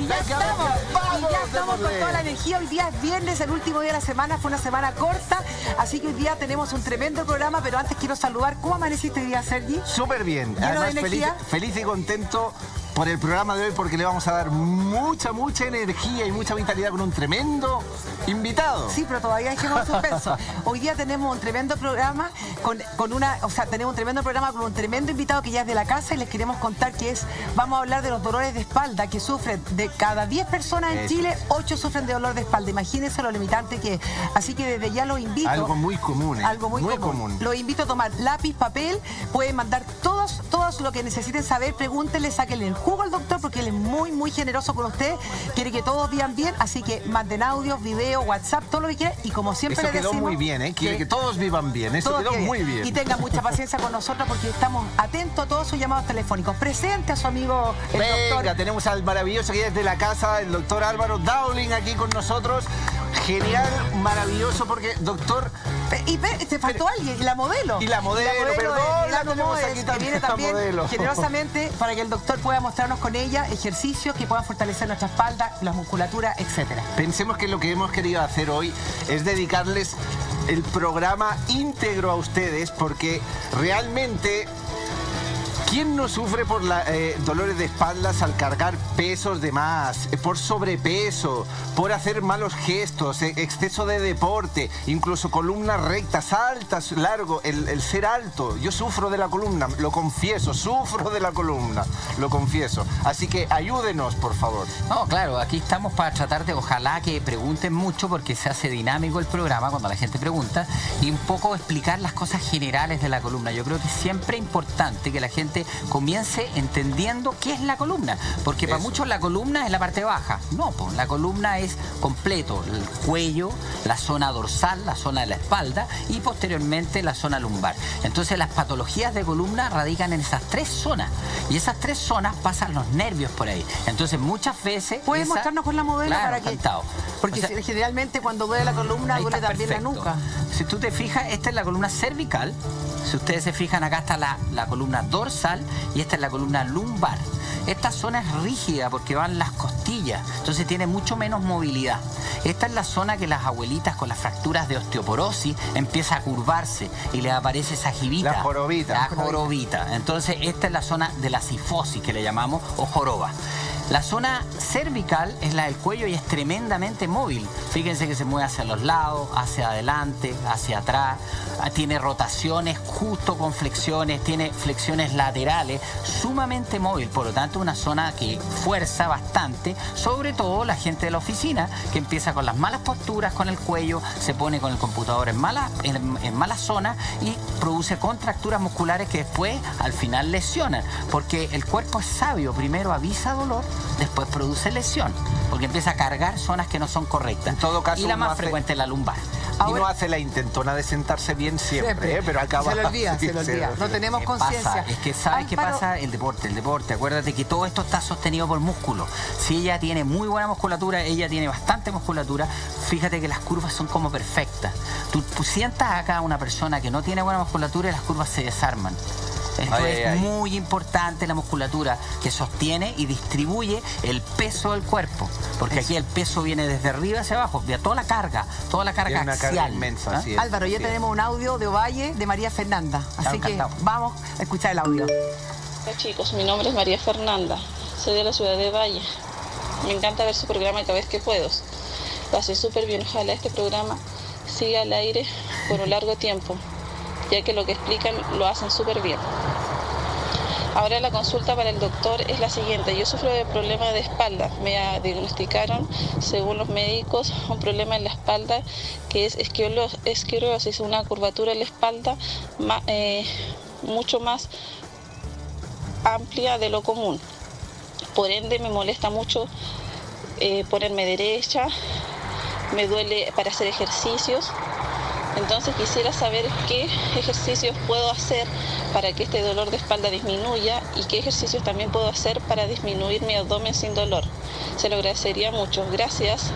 Y ya estamos con toda la energía. Hoy día es viernes, el último día de la semana. Fue una semana corta, así que hoy día tenemos un tremendo programa. Pero antes quiero saludar. ¿Cómo amaneciste hoy día, Sergi? Súper bien. ¿Lleno de Además, energía? feliz y contento por el programa de hoy, porque le vamos a dar mucha energía y mucha vitalidad con un tremendo invitado. Sí, pero todavía dejemos suspenso. Hoy día tenemos un tremendo programa tenemos un tremendo programa con un tremendo invitado que ya es de la casa, y les queremos contar vamos a hablar de los dolores de espalda que sufren. De cada 10 personas en Chile, 8 sufren de dolor de espalda. Imagínense lo limitante que es. Así que desde ya los invito. Algo muy común. Algo muy común. Los invito a tomar lápiz, papel. Pueden mandar todos lo que necesiten saber. Pregúntenle, sáquenle el jugo al doctor, porque él es muy generoso con ustedes. Quiere que todos vivan bien, así que manden audios, videos, WhatsApp, todo lo que quieran. Y como siempre les decimos, quedó muy bien, ¿eh? Quiere que todos vivan bien. Eso quedó muy bien. Y tengan mucha paciencia con nosotros, porque estamos atentos a todos sus llamados telefónicos. Presente a su amigo el doctor. Tenemos al maravilloso que es de la casa, el doctor Álvaro Dowling, aquí con nosotros. Genial, maravilloso, porque doctor... Y te faltó alguien, y la modelo. Y la modelo, perdón, la tenemos aquí que viene también generosamente para que el doctor pueda mostrarnos con ella ejercicios que puedan fortalecer nuestra espalda, la musculatura, etcétera. Pensemos que lo que hemos querido hacer hoy es dedicarles el programa íntegro a ustedes, porque realmente... ¿Quién no sufre por dolores de espaldas al cargar pesos de más, por sobrepeso, por hacer malos gestos, exceso de deporte, incluso columnas rectas, altas, largo, el ser alto? Yo sufro de la columna, lo confieso, sufro de la columna, lo confieso. Así que ayúdenos, por favor. No, claro, aquí estamos para tratar de, ojalá que pregunten mucho, porque se hace dinámico el programa cuando la gente pregunta, y un poco explicar las cosas generales de la columna. Yo creo que siempre es importante que la gente comience entendiendo qué es la columna, porque para muchos la columna es la parte baja. No, pues la columna es completo, el cuello, la zona dorsal, la zona de la espalda y posteriormente la zona lumbar. Entonces las patologías de columna radican en esas tres zonas, y esas tres zonas pasan los nervios por ahí. Entonces muchas veces... ¿Puedes mostrarnos con la modelo? Claro, para que... encantado. Porque generalmente cuando duele la columna duele también la nuca. Si tú te fijas, esta es la columna cervical. Si ustedes se fijan, acá está la columna dorsal y esta es la columna lumbar. Esta zona es rígida porque van las costillas, entonces tiene mucho menos movilidad. Esta es la zona que las abuelitas con las fracturas de osteoporosis empieza a curvarse y le aparece esa jibita. La jorobita. La jorobita. Entonces esta es la zona de la cifosis, que le llamamos, o joroba. La zona cervical es la del cuello y es tremendamente móvil. Fíjense que se mueve hacia los lados, hacia adelante, hacia atrás. Tiene rotaciones justo con flexiones, tiene flexiones laterales, sumamente móvil. Por lo tanto, una zona que fuerza bastante, sobre todo la gente de la oficina, que empieza con las malas posturas, con el cuello, se pone con el computador en mala zona y produce contracturas musculares que después, al final, lesionan. Porque el cuerpo es sabio, primero avisa dolor, después produce lesión, porque empieza a cargar zonas que no son correctas. En todo caso, y la más frecuente es la lumbar. Y no hace la intentona de sentarse bien siempre. Pero acaba... Se le olvida. No tenemos conciencia. Es que ¿sabes qué pasa? El deporte. Acuérdate que todo esto está sostenido por músculo. Si ella tiene muy buena musculatura, ella tiene bastante musculatura, fíjate que las curvas son como perfectas. Tú sientas acá a una persona que no tiene buena musculatura y las curvas se desarman. Esto es muy importante, la musculatura que sostiene y distribuye el peso del cuerpo, porque aquí el peso viene desde arriba hacia abajo, de toda la carga axial. Una carga inmensa, sí. Álvaro, ya tenemos un audio de Ovalle de María Fernanda, así que vamos a escuchar el audio. Hola chicos, mi nombre es María Fernanda, soy de la ciudad de Valle. Me encanta ver su programa cada vez que puedo. Lo hace súper bien, ojalá este programa siga al aire por un largo tiempo, ya que lo que explican lo hacen súper bien. Ahora la consulta para el doctor es la siguiente. Yo sufro de problema de espalda. Me diagnosticaron, según los médicos, un problema en la espalda que es esclerosis, una curvatura en la espalda mucho más amplia de lo común. Por ende me molesta mucho ponerme derecha, me duele para hacer ejercicios. Entonces quisiera saber qué ejercicios puedo hacer para que este dolor de espalda disminuya y qué ejercicios también puedo hacer para disminuir mi abdomen sin dolor. Se lo agradecería mucho. Gracias.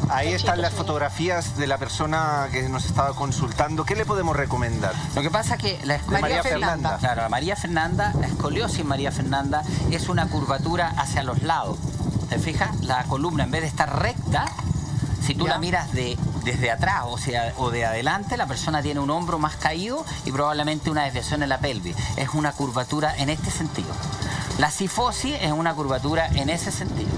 Ahí están las fotografías de la persona que nos estaba consultando. ¿Qué le podemos recomendar? Lo que pasa es que la María Fernanda. Claro, la María Fernanda, la escoliosis María Fernanda es una curvatura hacia los lados. ¿te fijas? La columna, en vez de estar recta, si tú la miras desde atrás, o de adelante, la persona tiene un hombro más caído y probablemente una desviación en la pelvis. Es una curvatura en este sentido. La cifosis es una curvatura en ese sentido,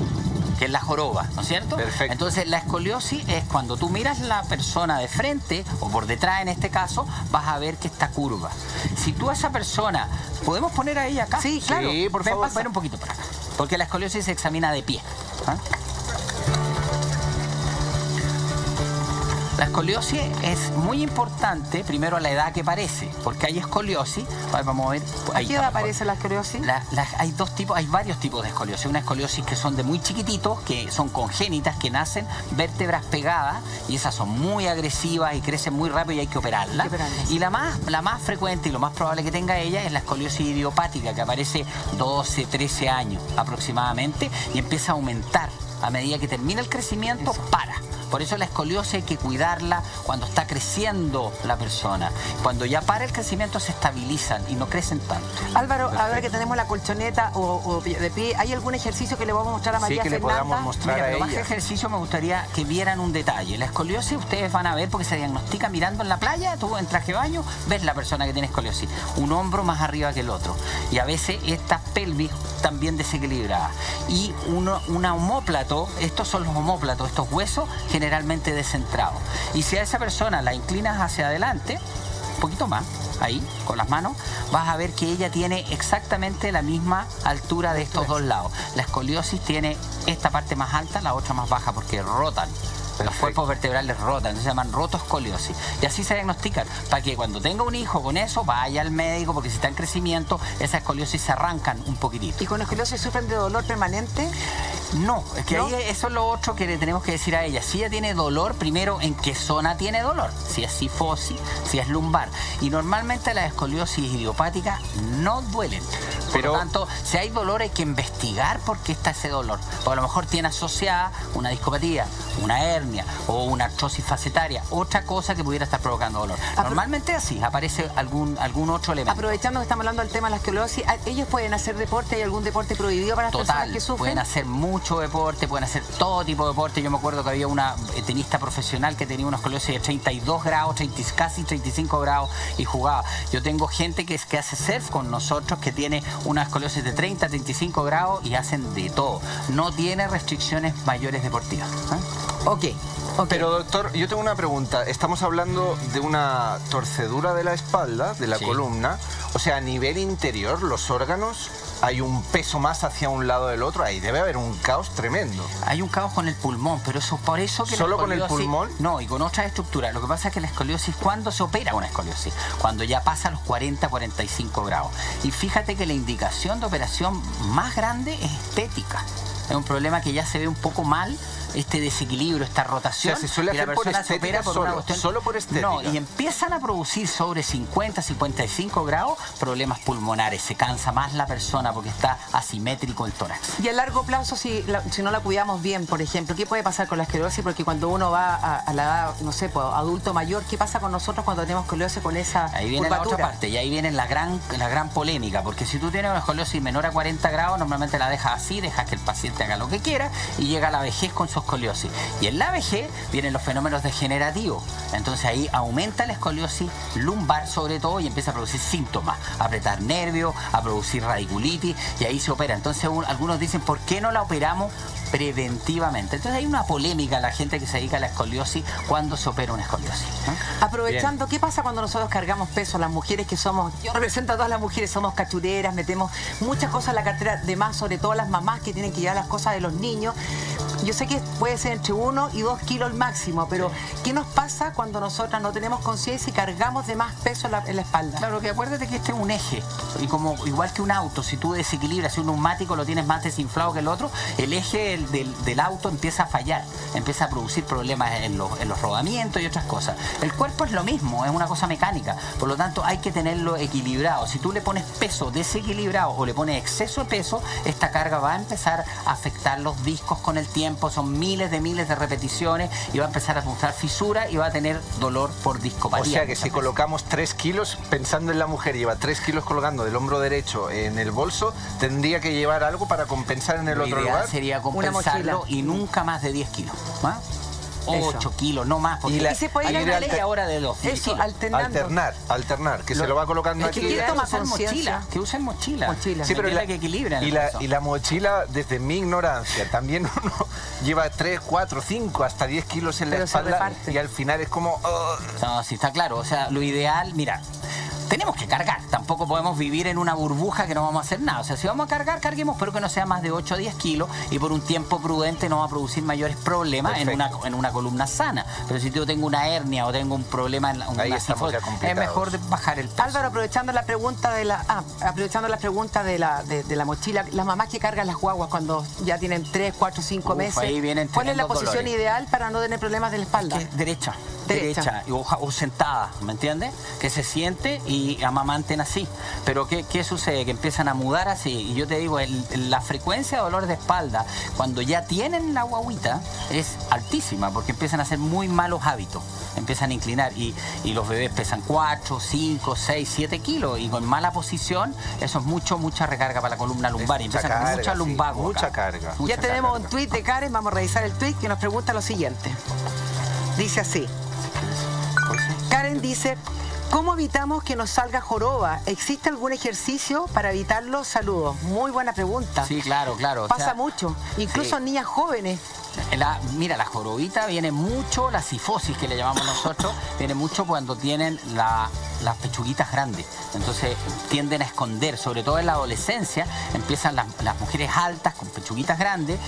que es la joroba, ¿no es cierto? Perfecto. Entonces, la escoliosis es cuando tú miras la persona de frente, o por detrás en este caso, vas a ver que está curva. Si tú a esa persona, ¿podemos poner a ella acá? Sí, claro. Sí, por favor. Ven un poquito para acá, porque la escoliosis se examina de pie. ¿Ah? La escoliosis es muy importante, primero a la edad que aparece, porque hay escoliosis. Vamos a ver. ¿A qué edad aparece la escoliosis? Hay dos tipos, hay varios tipos de escoliosis. Una escoliosis que son de muy chiquititos, que son congénitas, que nacen vértebras pegadas, y esas son muy agresivas y crecen muy rápido y hay que operarlas. Y la más frecuente y lo más probable que tenga ella es la escoliosis idiopática, que aparece 12, 13 años aproximadamente y empieza a aumentar. A medida que termina el crecimiento, para. Por eso la escoliosis hay que cuidarla cuando está creciendo la persona. Cuando ya para el crecimiento se estabilizan y no crecen tanto. Álvaro, ahora que tenemos la colchoneta o de pie, ¿hay algún ejercicio que le vamos a mostrar a María Sí, que Fernanda? le podamos mostrar. Mira, a pero más que ella. ejercicio me gustaría que vieran un detalle. La escoliosis ustedes van a ver porque se diagnostica mirando en la playa, tú en traje de baño, ves la persona que tiene escoliosis. Un hombro más arriba que el otro. Y a veces esta pelvis también desequilibrada. Y un omóplato, estos son los omóplatos, estos huesos generalmente descentrados. Y si a esa persona la inclinas hacia adelante, un poquito más, ahí, con las manos, vas a ver que ella tiene exactamente la misma altura de estos dos lados. La escoliosis tiene esta parte más alta, la otra más baja, porque rotan. Los cuerpos vertebrales rotan, se llaman rotoescoliosis. Y así se diagnostican, para que cuando tenga un hijo con eso, vaya al médico, porque si está en crecimiento, esas escoliosis se arrancan un poquitito. ¿Y con escoliosis sufren de dolor permanente? No, es que ¿No? ahí eso es lo otro que le tenemos que decir a ella. Si ella tiene dolor, primero, ¿en qué zona tiene dolor? Si es cifosis, si es lumbar. Y normalmente las escoliosis idiopáticas no duelen. Por lo tanto, si hay dolor hay que investigar por qué está ese dolor. O a lo mejor tiene asociada una discopatía, una hernia o una artrosis facetaria, otra cosa que pudiera estar provocando dolor. Normalmente así, aparece algún otro elemento. Aprovechando que estamos hablando del tema de la escoliosis, ¿ellos pueden hacer deporte? ¿Hay algún deporte prohibido para las personas que sufren? Pueden hacer mucho deporte, pueden hacer todo tipo de deporte. Yo me acuerdo que había una tenista profesional que tenía una escoliosis de 32 grados, casi 35 grados y jugaba. Yo tengo gente que hace surf con nosotros que tiene una escoliosis de 30, 35 grados y hacen de todo. No tiene restricciones mayores deportivas. Ok. Pero doctor, yo tengo una pregunta. Estamos hablando de una torcedura de la espalda, de la columna. O sea, a nivel interior, los órganos, hay un peso más hacia un lado del otro. Ahí debe haber un caos tremendo. Hay un caos con el pulmón, pero eso por eso que ¿Solo la escoliosis, con el pulmón? No, y con otras estructuras. Lo que pasa es que la escoliosis, ¿cuándo se opera una escoliosis? Cuando ya pasa los 40, 45 grados. Y fíjate que la indicación de operación más grande es estética. Es un problema que ya se ve un poco mal, este desequilibrio, esta rotación. O sea, se suele hacer por estética solo por estética. No, y empiezan a producir sobre 50, 55 grados problemas pulmonares. Se cansa más la persona porque está asimétrico el tórax. Y a largo plazo, si no la cuidamos bien, por ejemplo, ¿qué puede pasar con la esclerosis? Porque cuando uno va a la edad, no sé, pues, adulto mayor, ¿qué pasa con nosotros cuando tenemos escoliosis con esa Ahí viene curvatura? la otra parte, y ahí viene la gran polémica, porque si tú tienes una escoliosis menor a 40 grados, normalmente la dejas así, dejas que el paciente haga lo que quiera y llega a la vejez con su escoliosis. Y en la vejez vienen los fenómenos degenerativos. Entonces ahí aumenta la escoliosis lumbar sobre todo y empieza a producir síntomas, a apretar nervios, a producir radiculitis y ahí se opera. Entonces algunos dicen, ¿por qué no la operamos preventivamente? Entonces hay una polémica la gente que se dedica a la escoliosis cuando se opera una escoliosis. Aprovechando, ¿qué pasa cuando nosotros cargamos peso? Las mujeres que somos, yo represento a todas las mujeres, somos cachureras, metemos muchas cosas en la cartera, de más, sobre todo las mamás que tienen que llevar las cosas de los niños. Yo sé que puede ser entre 1 y 2 kilos al máximo, pero ¿qué nos pasa cuando nosotras no tenemos conciencia y cargamos de más peso en la espalda? Claro, que acuérdate que este es un eje, y como igual que un auto, si tú desequilibras, si un neumático lo tienes más desinflado que el otro, el eje del auto empieza a fallar, empieza a producir problemas en los rodamientos y otras cosas. El cuerpo es lo mismo, es una cosa mecánica, por lo tanto hay que tenerlo equilibrado. Si tú le pones peso desequilibrado o le pones exceso de peso, esta carga va a empezar a afectar los discos con el tiempo. tiempo, son miles de repeticiones y va a empezar a mostrar fisura y va a tener dolor por discopatía. O sea que si colocamos 3 kilos, pensando en la mujer, lleva 3 kilos colgando del hombro derecho en el bolso, tendría que llevar algo para compensar en el otro lugar. Sería compensarlo y nunca más de 10 kilos. 8 kilos, no más. Porque y se puede hay una ley ahora de 2. Eso, alternar, que se lo va colocando aquí. ¿Quién toma mochila? Que usen mochila. Sí, pero que equilibran. Y la mochila, desde mi ignorancia, también uno lleva 3, 4, 5, hasta 10 kilos en la espalda y al final es como... No, sí, está claro. O sea, lo ideal, mira... Tenemos que cargar, tampoco podemos vivir en una burbuja que no vamos a hacer nada. O sea, si vamos a cargar, carguemos, pero que no sea más de 8 a 10 kilos y por un tiempo prudente no va a producir mayores problemas en una columna sana. Pero si yo tengo una hernia o tengo un problema en una cifosis, es mejor bajar el peso. Álvaro, aprovechando la pregunta de la mochila, las mamás que cargan las guaguas cuando ya tienen 3, 4, 5 meses, ahí vienen ¿cuál es la posición dolores ideal para no tener problemas de la espalda? Derecha o sentada, ¿me entiendes? Que se siente y amamanten así. Pero ¿qué sucede? Que empiezan a mudar así. Y yo te digo, la frecuencia de dolor de espalda cuando ya tienen la guaguita es altísima porque empiezan a hacer muy malos hábitos. Empiezan a inclinar y los bebés pesan 4, 5, 6, 7 kilos y con mala posición eso es mucha recarga para la columna lumbar y empiezan con mucha lumbago. Mucha carga. Ya tenemos un tuit de Karen, vamos a revisar el tuit que nos pregunta lo siguiente. Dice así. Karen dice: ¿cómo evitamos que nos salga joroba? ¿Existe algún ejercicio para evitarlo? Saludos. Muy buena pregunta. Sí, claro. Pasa mucho, incluso en niñas jóvenes. Mira, la jorobita viene mucho, la cifosis que le llamamos nosotros, viene mucho cuando tienen las pechuguitas grandes. Entonces tienden a esconder, sobre todo en la adolescencia, empiezan las mujeres altas con pechuguitas grandes,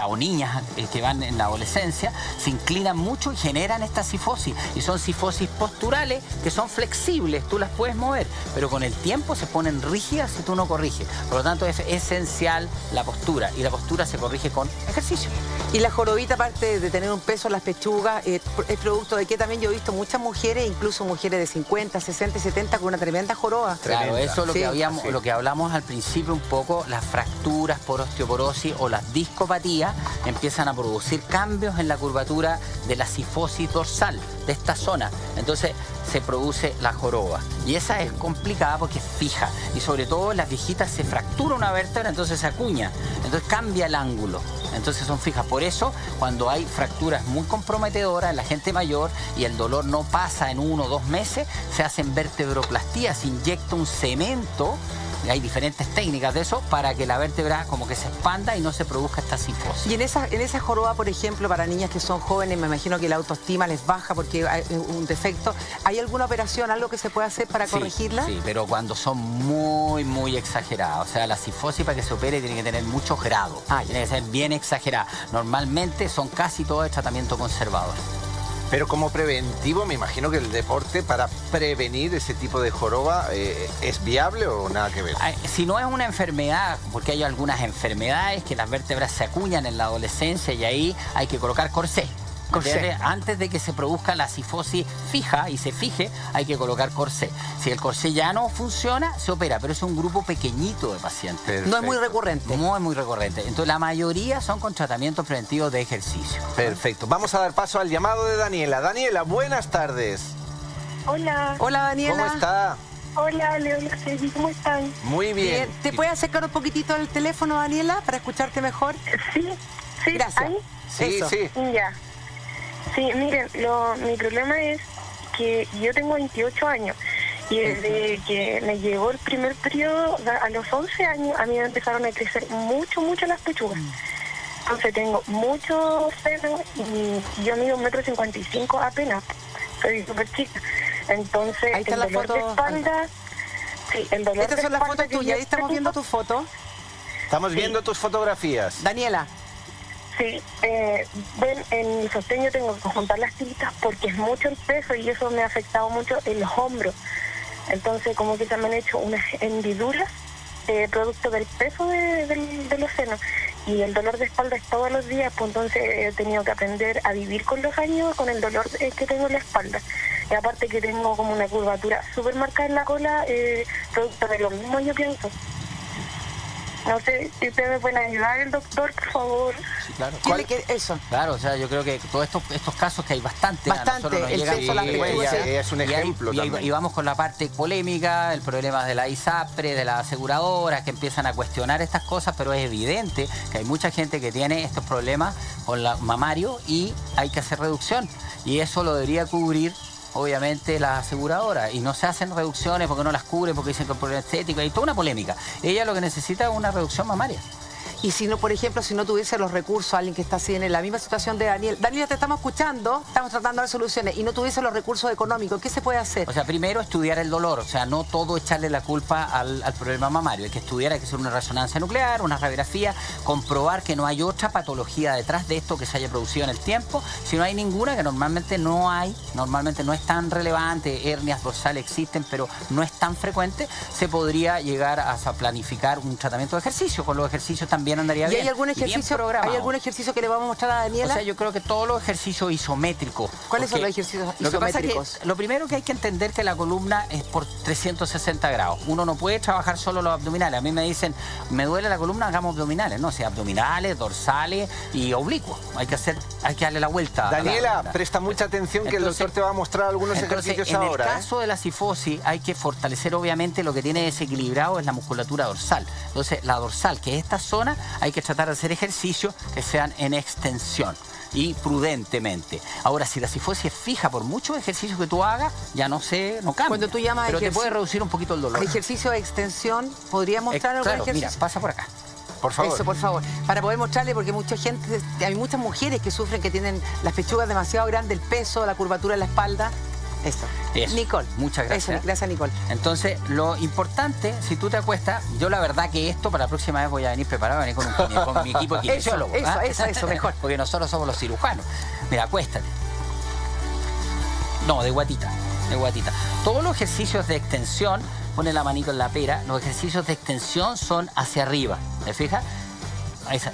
o niñas que van en la adolescencia, se inclinan mucho y generan esta cifosis. Y son cifosis posturales que son flexibles, tú las puedes mover, pero con el tiempo se ponen rígidas si tú no corriges. Por lo tanto es esencial la postura y la postura se corrige con ejercicio. Y la jorobita, aparte de tener un peso en las pechugas, es producto de que también yo he visto muchas mujeres, incluso mujeres de 50, 60 y 70 con una tremenda joroba. Claro, eso es lo que hablamos al principio un poco, las fracturas por osteoporosis o las discopatías empiezan a producir cambios en la curvatura de la cifosis dorsal, de esta zona. Entonces se produce la joroba. Y esa es complicada porque es fija. Y sobre todo en las viejitas se fractura una vértebra, entonces se acuña. Entonces cambia el ángulo. Entonces son fijas. Por eso, cuando hay fracturas muy comprometedoras en la gente mayor y el dolor no pasa en 1 o 2 meses, se hacen vertebroplastías, se inyecta un cemento. Y hay diferentes técnicas de eso para que la vértebra como que se expanda y no se produzca esta cifosis. Y en esa joroba, por ejemplo, para niñas que son jóvenes, me imagino que la autoestima les baja porque hay un defecto. ¿Hay alguna operación, algo que se puede hacer para corregirla? Sí, pero cuando son muy exageradas. O sea, la cifosis para que se opere tiene que tener muchos grados. Tiene que ser bien exagerada. Normalmente son casi todo de tratamiento conservador. Pero como preventivo, me imagino que el deporte para prevenir ese tipo de joroba ¿es viable o nada que ver? Si no es una enfermedad, porque hay algunas enfermedades que las vértebras se acuñan en la adolescencia y ahí hay que colocar corsé. Antes de que se produzca la cifosis fija y se fije, hay que colocar corsé. Si el corsé ya no funciona, se opera, pero es un grupo pequeñito de pacientes. Perfecto. No es muy recurrente. No es muy recurrente. Entonces la mayoría son con tratamientos preventivos de ejercicio. Perfecto. Vamos a dar paso al llamado de Daniela. Daniela, buenas tardes. Hola. Hola, Daniela. ¿Cómo está? Hola, Leona, ¿cómo están? Muy bien. ¿Te puedes acercar un poquitito al teléfono, Daniela, para escucharte mejor? Sí. Gracias. ¿Ahí? Sí. Ya. Sí, miren, mi problema es que yo tengo 28 años y desde que me llegó el primer periodo, a los 11 años, a mí me empezaron a crecer mucho las pechugas. Entonces tengo mucho seno y yo mido 1,55 m apenas, soy súper chica. Entonces ahí está el la dolor foto. de espalda, sí, el dolor Estas de son las espalda fotos tuyas, ahí estamos viendo tu foto. Estamos viendo tus fotografías. Daniela. Sí, ven, en mi sostén yo tengo que juntar las tiritas porque es mucho el peso y eso me ha afectado mucho en los hombros. Entonces como que se me han hecho unas hendiduras producto del peso de los senos. Y el dolor de espalda es todos los días, pues entonces he tenido que aprender a vivir con los años, con el dolor que tengo en la espalda. Y aparte que tengo como una curvatura súper marcada en la cola, producto de lo mismo yo pienso. No sé si ustedes me pueden ayudar, el doctor, por favor. Sí, claro. Eso. Claro, o sea, yo creo que todos estos casos que hay bastante. Bastante, el sexo, la es un ejemplo también. Y vamos con la parte polémica, el problema de la ISAPRE, de las aseguradoras, que empiezan a cuestionar estas cosas, pero es evidente que hay mucha gente que tiene estos problemas con la mamario y hay que hacer reducción. Y eso lo debería cubrir, obviamente, la aseguradora, y no se hacen reducciones porque no las cubren, porque dicen que el problema estético, hay toda una polémica. Ella lo que necesita es una reducción mamaria. Y si no, por ejemplo, si no tuviese los recursos, alguien que está así en la misma situación de Daniel. Daniela, te estamos escuchando, estamos tratando de dar soluciones, y no tuviese los recursos económicos, ¿qué se puede hacer? O sea, primero estudiar el dolor, o sea, no todo echarle la culpa al problema mamario. Hay que estudiar, hay que hacer una resonancia nuclear, una radiografía, comprobar que no hay otra patología detrás de esto que se haya producido en el tiempo. Si no hay ninguna, que normalmente no es tan relevante, hernias dorsales existen, pero no es tan frecuente, se podría llegar a planificar un tratamiento de ejercicio. Con los ejercicios también andaría bien. ¿Y hay algún ejercicio que le vamos a mostrar a Daniela? O sea, yo creo que todos los ejercicios isométricos. ¿Cuáles son los ejercicios isométricos? Lo que pasa es que lo primero que hay que entender que la columna es por 360 grados. Uno no puede trabajar solo los abdominales. A mí me dicen, me duele la columna, hagamos abdominales. No, o sea, abdominales, dorsales y oblicuos. Hay que darle la vuelta. Daniela, presta mucha atención que el doctor te va a mostrar algunos ejercicios ahora. En el caso de la cifosis hay que fortalecer, obviamente, lo que tiene desequilibrado es la musculatura dorsal. Entonces, la dorsal, que es esta zona, hay que tratar de hacer ejercicios que sean en extensión y prudentemente. Ahora, si la cifosis es fija, por muchos ejercicios que tú hagas, ya no cambia. Cuando tú llamas pero te puede reducir un poquito el dolor. Ejercicio de extensión, ¿podría mostrar algún ejercicio? Mira, pasa por acá. Por favor. Eso, por favor. Para poder mostrarle, porque hay muchas mujeres que sufren, que tienen las pechugas demasiado grandes, el peso, la curvatura en la espalda. Eso. Nicole. Muchas gracias. Eso, gracias, Nicole. Entonces, lo importante, si tú te acuestas, yo la verdad que esto para la próxima vez voy a venir preparado, venir con mi equipo de kinesiólogos. Eso, mejor. Porque nosotros somos los cirujanos. Mira, acuéstate. No, de guatita. Todos los ejercicios de extensión, pone la manito en la pera, los ejercicios de extensión son hacia arriba. ¿Te fijas? Ahí está.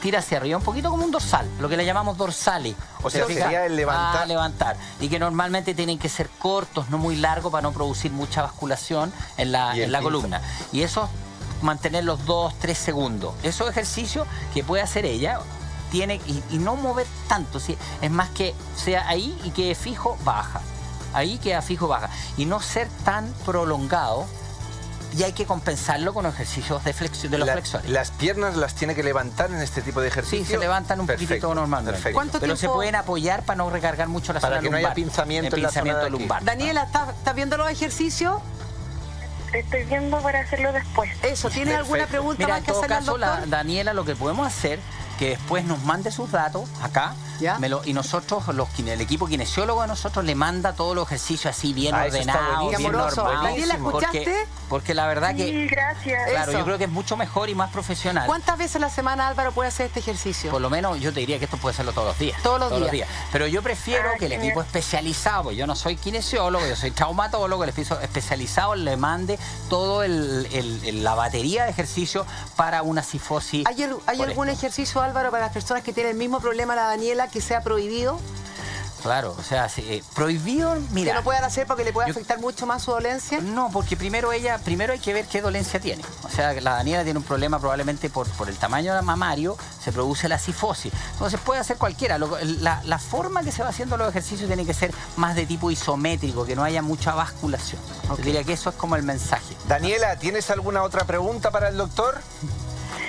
Tira hacia arriba, un poquito como un dorsal, lo que le llamamos dorsales. O sea, sería el levantar. Levantar. Y que normalmente tienen que ser cortos, no muy largos, para no producir mucha basculación en la columna. Y eso, mantenerlos 2-3 segundos. Esos ejercicios que puede hacer ella, y no mover tanto, ¿sí? Es más que sea ahí y quede fijo, baja. Ahí queda fijo, baja. Y no ser tan prolongado. Y hay que compensarlo con ejercicios de flexión de los flexores. ¿Las piernas las tiene que levantar en este tipo de ejercicio? Sí, se levantan un poquitito normalmente. Perfecto. Pero se pueden apoyar para no recargar mucho la zona lumbar. Para que no haya pinzamiento en la zona lumbar. Daniela, ¿estás viendo los ejercicios? Estoy viendo para hacerlo después. Eso, ¿tienes alguna pregunta más que hacerle al doctor? En todo caso, Daniela, lo que podemos hacer, que después nos mande sus datos acá, y nosotros, el equipo kinesiólogo de nosotros, le manda todos los ejercicios así bien ordenados, bien normales. Daniela, ¿escuchaste? Porque la verdad que... Sí, gracias. Claro, yo creo que es mucho mejor y más profesional. ¿Cuántas veces a la semana, Álvaro, puede hacer este ejercicio? Por lo menos yo te diría que esto puede hacerlo todos los días. Todos los días. Pero yo prefiero que el equipo especializado, porque yo no soy kinesiólogo, yo soy traumatólogo, el equipo especializado le mande todo la batería de ejercicio para una cifosis. ¿Hay algún ejercicio, Álvaro, para las personas que tienen el mismo problema la Daniela, que sea prohibido? Claro, o sea, prohibido, mira... ¿Que no puedan hacer porque le puede afectar mucho más su dolencia? No, porque primero hay que ver qué dolencia tiene. O sea, la Daniela tiene un problema probablemente por el tamaño del mamario, se produce la cifosis. Entonces puede hacer cualquiera. La forma que se va haciendo los ejercicios tiene que ser más de tipo isométrico, que no haya mucha basculación. Yo diría que eso es como el mensaje. Daniela, ¿tienes alguna otra pregunta para el doctor?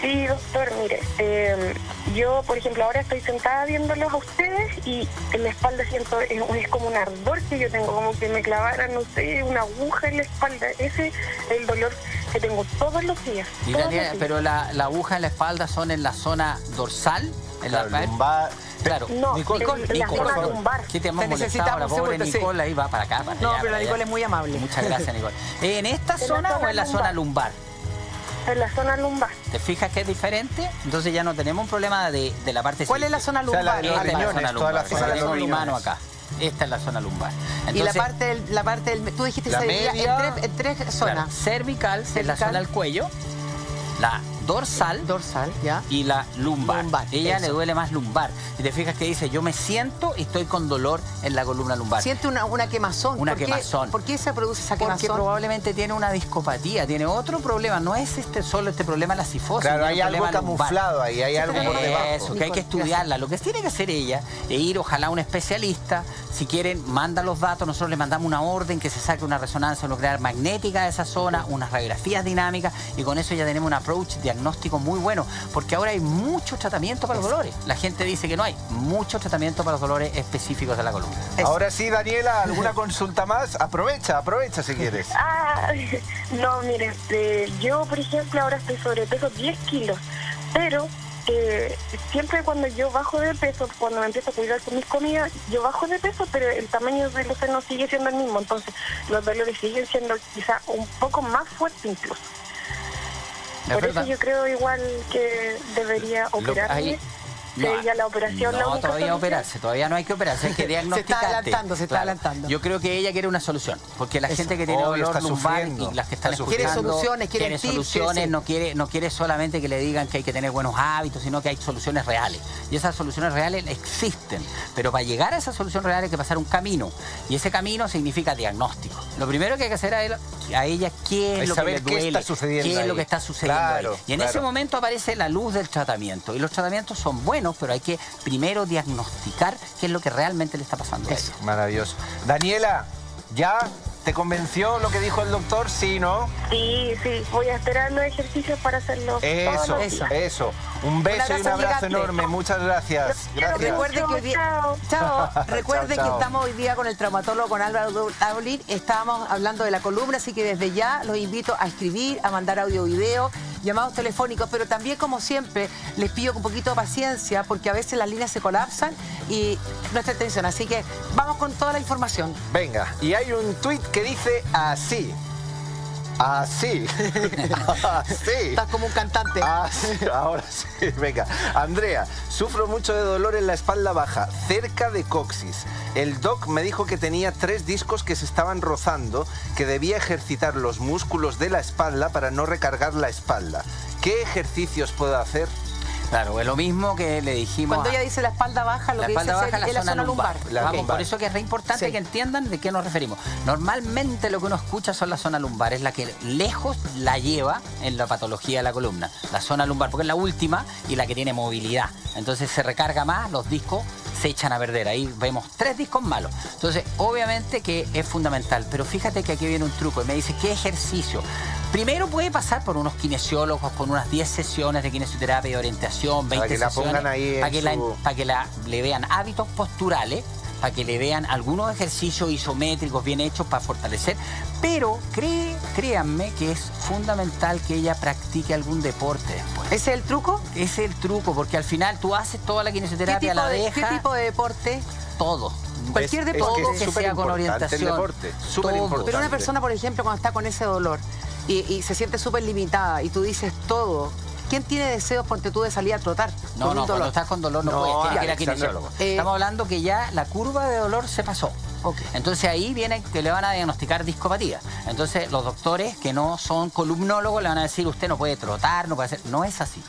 Sí, doctor, mire, yo, por ejemplo, ahora estoy sentada viéndolos a ustedes y en la espalda siento, es como un ardor que yo tengo, como que me clavaran, no sé, una aguja en la espalda. Ese es el dolor que tengo todos los días. Pero la aguja en la espalda son en la zona dorsal, en la lumbar. Claro, no, Nicole, la zona lumbar. ¿Qué te hemos molestado? La pobre Nicole ahí va para acá, para allá. No, pero la Nicole es muy amable. Muchas gracias, Nicole. ¿En esta zona o en la zona lumbar? En la zona lumbar. ¿Te fijas que es diferente? Entonces ya no tenemos un problema de la parte... ¿Cuál es la zona lumbar? Esta es la zona lumbar. Tenemos mi mano acá. Esta es la zona lumbar. Entonces, y la parte del... Tú dijiste que se dividía en tres zonas. Claro, cervical es la zona del cuello. La dorsal. Dorsal, ya. Y la lumbar. Ella eso. le duele más lumbar. Y te fijas que dice, yo me siento y estoy con dolor en la columna lumbar. Siente una quemazón. Una quemazón. ¿Por qué se produce esa quemazón? Porque probablemente tiene una discopatía, tiene otro problema. No es solo este problema de la cifosis. Claro, hay algo camuflado ahí, hay algo por debajo. Eso, que hay que estudiarla. Lo que tiene que hacer ella es ir, ojalá, a un especialista. Si quieren, manda los datos. Nosotros le mandamos una orden que se saque una resonancia nuclear magnética de esa zona, unas radiografías dinámicas, y con eso ya tenemos un approach diagnóstico muy bueno. Porque ahora hay mucho tratamiento para los dolores. La gente dice que no hay mucho tratamiento para los dolores específicos de la columna. Ahora sí, Daniela, ¿alguna consulta más? Aprovecha si quieres. No, miren, yo por ejemplo ahora estoy sobrepeso 10 kilos, pero siempre cuando yo bajo de peso, cuando me empiezo a cuidar con mis comidas, yo bajo de peso, pero el tamaño de los senos sigue siendo el mismo, entonces los dolores siguen siendo quizá un poco más fuertes incluso. Por eso yo creo igual que debería operarme. Ya la operación, no, todavía operarse, todavía no hay que operarse, hay que diagnosticarte. Se está adelantando. Yo creo que ella quiere una solución, porque la gente que tiene dolor lumbar y las que están escuchando quiere soluciones, no quiere solamente que le digan que hay que tener buenos hábitos, sino que hay soluciones reales. Y esas soluciones reales existen, pero para llegar a esa solución real hay que pasar un camino, y ese camino significa diagnóstico. Lo primero que hay que hacer a ella qué es lo que le duele, qué es lo que está sucediendo ahí. Y en ese momento aparece la luz del tratamiento, y los tratamientos son buenos, pero hay que primero diagnosticar qué es lo que realmente le está pasando a ella. Maravilloso. Daniela, ¿ya te convenció lo que dijo el doctor? Sí, ¿no? Sí, voy a esperar los ejercicios para hacerlo. Eso. Un beso y un abrazo enorme. Muchas gracias. Recuerde que hoy día, recuerde que estamos hoy día con el traumatólogo, con Álvaro Daulín. Estábamos hablando de la columna, así que desde ya los invito a escribir, a mandar audio, video, llamados telefónicos, pero también, como siempre, les pido con un poquito de paciencia, porque a veces las líneas se colapsan y nuestra atención. Así que vamos con toda la información. Venga, y hay un tuit que dice así. Así. Estás como un cantante. Ahora sí, venga. Andrea, sufro mucho de dolor en la espalda baja, cerca de coxis. El doc me dijo que tenía 3 discos que se estaban rozando, que debía ejercitar los músculos de la espalda para no recargar la espalda. ¿Qué ejercicios puedo hacer? Claro, es lo mismo que le dijimos. Cuando ella dice la espalda baja, lo que dice es la zona lumbar. Vamos, por eso que es re importante que entiendan de qué nos referimos. Normalmente lo que uno escucha son la zona lumbar, es la que lejos la lleva en la patología de la columna. La zona lumbar, porque es la última y la que tiene movilidad. Entonces se recarga más, los discos se echan a perder. Ahí vemos 3 discos malos. Entonces, obviamente que es fundamental. Pero fíjate que aquí viene un truco y me dice, ¿qué ejercicio? Primero puede pasar por unos kinesiólogos, con unas 10 sesiones de kinesioterapia y orientación, 20 sesiones. Para que la pongan ahí para que le vean hábitos posturales, para que le vean algunos ejercicios isométricos bien hechos para fortalecer. Pero créanme que es fundamental que ella practique algún deporte después. ¿Ese es el truco? Ese es el truco, porque al final tú haces toda la kinesioterapia, la dejas. ¿Qué tipo de deporte? Todo. Cualquier deporte que sea con orientación. Pero una persona, por ejemplo, cuando está con ese dolor y se siente súper limitada y tú dices todo, ¿quién tiene deseos, ponte tú, de salir a trotar? No, cuando estás con dolor no puedes, tienes que ir a kinesiólogo. Estamos hablando que ya la curva de dolor se pasó. Entonces ahí viene que le van a diagnosticar discopatía. Entonces los doctores que no son columnólogos le van a decir, usted no puede trotar, no puede hacer. No es así.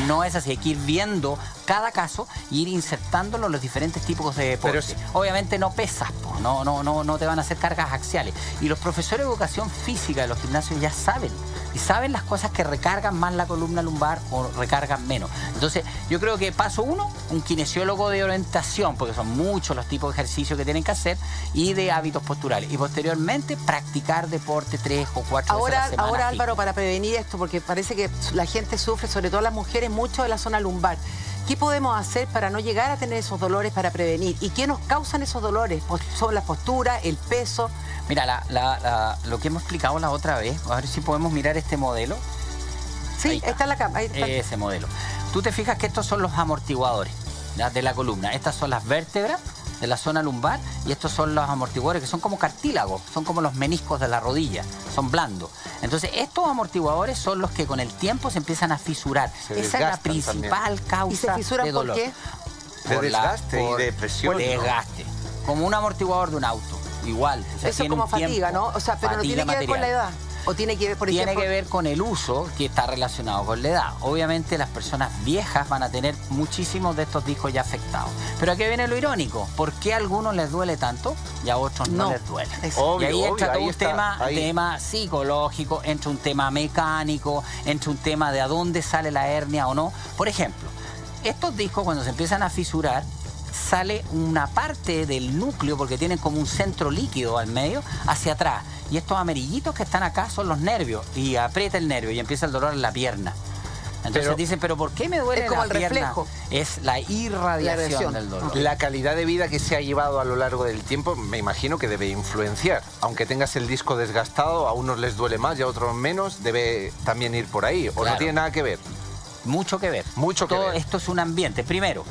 No es así. Hay que ir viendo cada caso y ir insertándolo en los diferentes tipos de deportes. Obviamente no pesas, no te van a hacer cargas axiales. Y los profesores de educación física de los gimnasios ya saben. Y saben las cosas que recargan más la columna lumbar o recargan menos. Entonces, yo creo que paso 1, un kinesiólogo de orientación, porque son muchos los tipos de ejercicios que tienen que hacer, y de hábitos posturales. Y posteriormente, practicar deporte 3 o 4 veces a la semana. Ahora, Álvaro, para prevenir esto, porque parece que la gente sufre, sobre todo las mujeres, mucho de la zona lumbar. ¿Qué podemos hacer para no llegar a tener esos dolores, para prevenir? ¿Y qué nos causan esos dolores? ¿Son la postura, el peso? Mira, lo que hemos explicado la otra vez, a ver si podemos mirar este modelo. Sí, ahí está la cama. Ese modelo. Tú te fijas que estos son los amortiguadores de la columna. Estas son las vértebras de la zona lumbar y estos son los amortiguadores que son como cartílagos, son como los meniscos de la rodilla, son blandos. Entonces estos amortiguadores son los que con el tiempo se empiezan a fisurar. Esa es la principal causa. ¿Y se fisuran de dolor? por qué? De desgaste y de presión. Desgaste. Como un amortiguador de un auto. Igual. Eso es como fatiga, ¿no? O sea, pero no tiene que ver con la edad. ¿O tiene que ver, por ejemplo? Tiene que ver con el uso que está relacionado con la edad. Obviamente las personas viejas van a tener muchísimos de estos discos ya afectados. Pero aquí viene lo irónico. ¿Por qué a algunos les duele tanto y a otros no les duele? Obvio, y ahí entra todo un ahí. tema psicológico, entra un tema mecánico, entra un tema de a dónde sale la hernia o no. Por ejemplo, estos discos cuando se empiezan a fisurar, sale una parte del núcleo, porque tienen como un centro líquido al medio, hacia atrás. Y estos amarillitos que están acá son los nervios. Y aprieta el nervio y empieza el dolor en la pierna. Entonces dicen, ¿pero por qué me duele es como la el pierna? reflejo. Es la irradiación del dolor. La calidad de vida que se ha llevado a lo largo del tiempo, me imagino que debe influenciar. Aunque tengas el disco desgastado, a unos les duele más y a otros menos, debe también ir por ahí. ¿O Claro. no tiene nada que ver? Mucho que ver. Mucho que Todo ver. esto es un ambiente. Primero,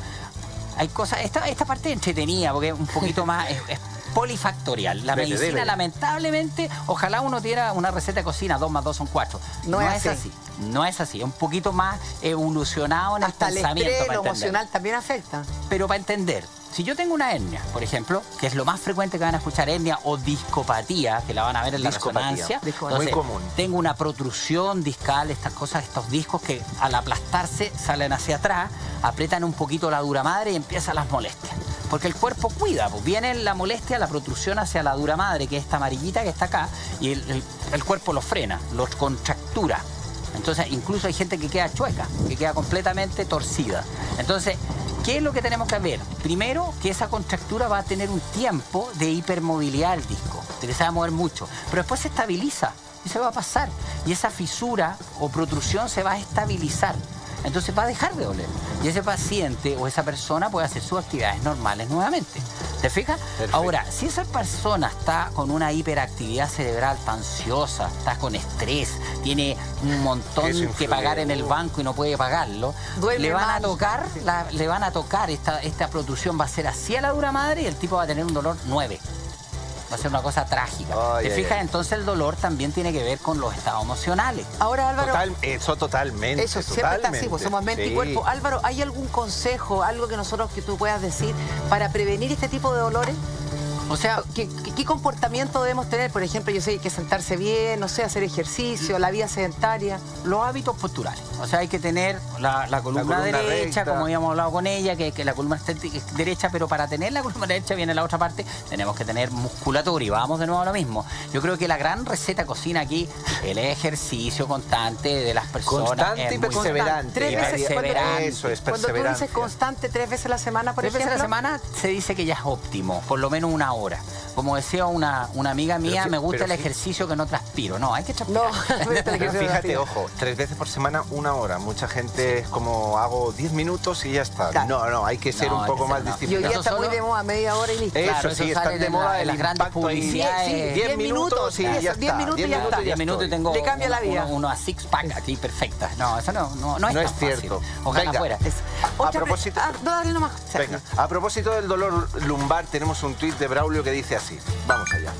hay cosas... Esta parte es entretenida porque es un poquito más... es polifactorial. La Dele, medicina, dele. lamentablemente, ojalá uno diera una receta de cocina, 2 más 2 son 4. No es así. No es así. Es un poquito más evolucionado en Hasta el el pensamiento. estrés, para lo entender. emocional también afecta. Pero para entender, si yo tengo una hernia, por ejemplo, que es lo más frecuente que van a escuchar, hernia o discopatía, que la van a ver en la Discopatía. resonancia. Discopatía. Muy Entonces, común. tengo una protrusión discal, estas cosas, estos discos que al aplastarse salen hacia atrás, aprietan un poquito la dura madre y empiezan las molestias. Porque el cuerpo cuida, pues viene la molestia, la protrusión hacia la dura madre, que es esta amarillita que está acá, y el cuerpo lo frena, lo contractura. Entonces, incluso hay gente que queda chueca, que queda completamente torcida. Entonces, ¿qué es lo que tenemos que ver? Primero, que esa contractura va a tener un tiempo de hipermovilidad del disco, de que se va a mover mucho, pero después se estabiliza y se va a pasar. Y esa fisura o protrusión se va a estabilizar. Entonces va a dejar de doler. Y ese paciente o esa persona puede hacer sus actividades normales nuevamente. ¿Te fijas? Perfecto. Ahora, si esa persona está con una hiperactividad cerebral, está ansiosa, está con estrés, tiene un montón Eso que influye. pagar en el banco y no puede pagarlo, Duele le van a mal. tocar, le van a tocar esta protrusión, va a ser así a la dura madre y el tipo va a tener un dolor 9. Va a ser una cosa trágica. Ay, ¿Te ay, fijas? ay. Entonces el dolor también tiene que ver con los estados emocionales. Ahora, Álvaro... Eso totalmente. Eso siempre está así, pues somos mente y Sí. cuerpo. Álvaro, ¿hay algún consejo, algo que tú puedas decir para prevenir este tipo de dolores? O sea, ¿qué comportamiento debemos tener? Por ejemplo, yo sé que hay que sentarse bien, no sé, hacer ejercicio, la vida sedentaria. Los hábitos posturales. O sea, hay que tener la columna columna derecha, recta. como habíamos hablado con ella, que la columna esté derecha, pero para tener la columna derecha viene la otra parte, tenemos que tener musculatura y vamos de nuevo a lo mismo. Yo creo que la gran receta cocina aquí, el ejercicio constante de las personas. Constante es y muy perseverante. Tres veces, perseverante. Eso es Cuando tú perseverancia. dices constante 3 veces a la semana, por 3 veces ejemplo... a la semana se dice que ya es óptimo, por lo menos 1 hora. Como decía una amiga mía, sí, me gusta pero el sí. ejercicio que no transpiro. No, hay que transpirar. No, Pero fíjate, ojo, 3 veces por semana, 1 hora. Mucha gente es como hago 10 minutos y ya está. Claro. No, hay que ser No, un hay poco que más ser, no. Y hoy disciplinado. día Eso está muy solo- de moda, media hora y listo. Eso Claro, sí, eso están sale de en moda en el las grandes impacto y- publicidades. 10 minutos y ya 10 está. minutos y ya está. 10 minutos y tengo Le cambia la vida. uno a six pack aquí perfecta. No, eso no es No tan es fácil. cierto. Ojalá Venga. fuera. A propósito- No, dale nomás. Venga, a propósito del dolor lumbar, tenemos un tuit de Braulio que dice así. Vamos allá.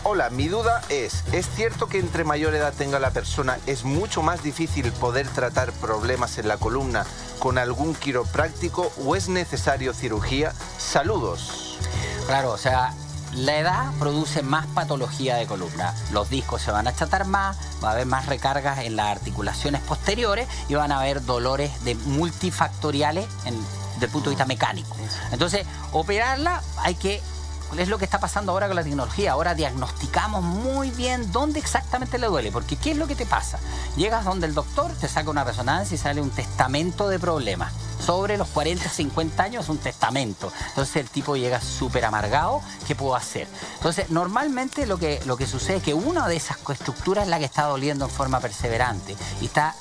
Hola, mi duda es cierto que entre mayor edad tenga la persona es mucho más difícil poder tratar problemas en la columna con algún quiropráctico o es necesario cirugía? Saludos. Claro, o sea, la edad produce más patología de columna. Los discos se van a achatar más, va a haber más recargas en las articulaciones posteriores y van a haber dolores multifactoriales desde el punto de vista mecánico. Entonces, operarla hay que... Es lo que está pasando ahora con la tecnología. Ahora diagnosticamos muy bien dónde exactamente le duele. Porque ¿qué es lo que te pasa? Llegas donde el doctor, te saca una resonancia y sale un testamento de problemas. Sobre los 40, 50 años es un testamento. Entonces el tipo llega súper amargado. ¿Qué puedo hacer? Entonces normalmente lo que sucede es que una de esas estructuras es la que está doliendo en forma perseverante y está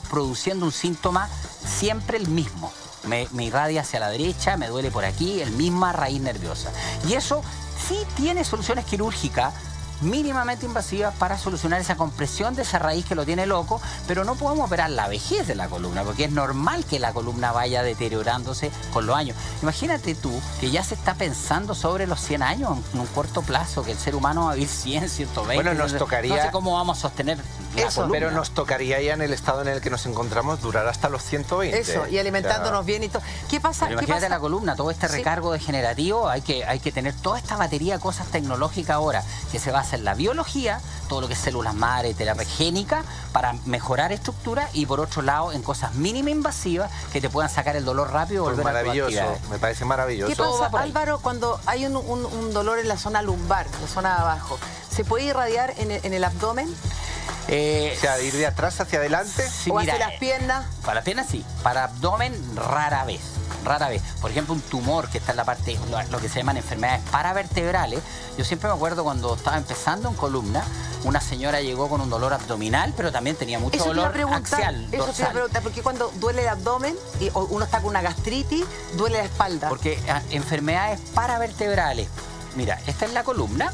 produciendo un síntoma siempre el mismo. Me irradia hacia la derecha, me duele por aquí, el misma raíz nerviosa. Y eso sí tiene soluciones quirúrgicas mínimamente invasivas para solucionar esa compresión de esa raíz que lo tiene loco, pero no podemos operar la vejez de la columna, porque es normal que la columna vaya deteriorándose con los años. Imagínate tú que ya se está pensando sobre los 100 años en un corto plazo, que el ser humano va a vivir 100, 120. Bueno, nos tocaría- No sé cómo vamos a sostener la columna. Pero nos tocaría ya en el estado en el que nos encontramos durar hasta los 120. Eso, y alimentándonos bien y todo. ¿Qué pasa? Pero ¿Qué imagínate pasa? la columna, todo este Sí. recargo degenerativo, hay que tener toda esta batería de cosas tecnológicas ahora, que se va a basa en la biología, todo lo que es células madre, terapia génica, para mejorar estructura, y por otro lado en cosas mínima invasivas que te puedan sacar el dolor rápido y Pues volver a tu maravilloso, actividad. me parece maravilloso. ¿Qué Todo va pasa, por ahí. Álvaro, cuando hay un dolor en la zona lumbar, la zona de abajo? ¿Se puede irradiar en el abdomen? O sea, ir de atrás hacia adelante. Sí, ¿O mira, hacia las piernas? Para las piernas sí, para abdomen rara vez. Rara vez. Por ejemplo, un tumor que está en la parte, lo que se llaman enfermedades paravertebrales. Yo siempre me acuerdo cuando estaba empezando en columna, una señora llegó con un dolor abdominal, pero también tenía mucho Eso te iba a dolor preguntar, axial, eso te iba a dorsal. preguntar, porque cuando duele el abdomen o uno está con una gastritis, duele la espalda. Porque enfermedades paravertebrales. Mira, esta es la columna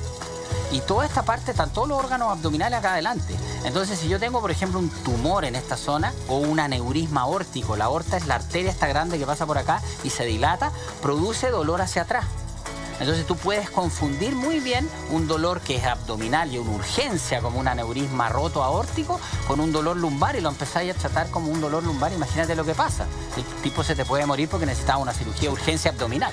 y toda esta parte están todos los órganos abdominales acá adelante. Entonces, si yo tengo, por ejemplo, un tumor en esta zona o un aneurisma aórtico, la aorta es la arteria esta grande que pasa por acá y se dilata, produce dolor hacia atrás. Entonces tú puedes confundir muy bien un dolor que es abdominal y una urgencia como un aneurisma roto aórtico con un dolor lumbar y lo empezáis a tratar como un dolor lumbar. Imagínate lo que pasa. El tipo se te puede morir porque necesitaba una cirugía de urgencia abdominal.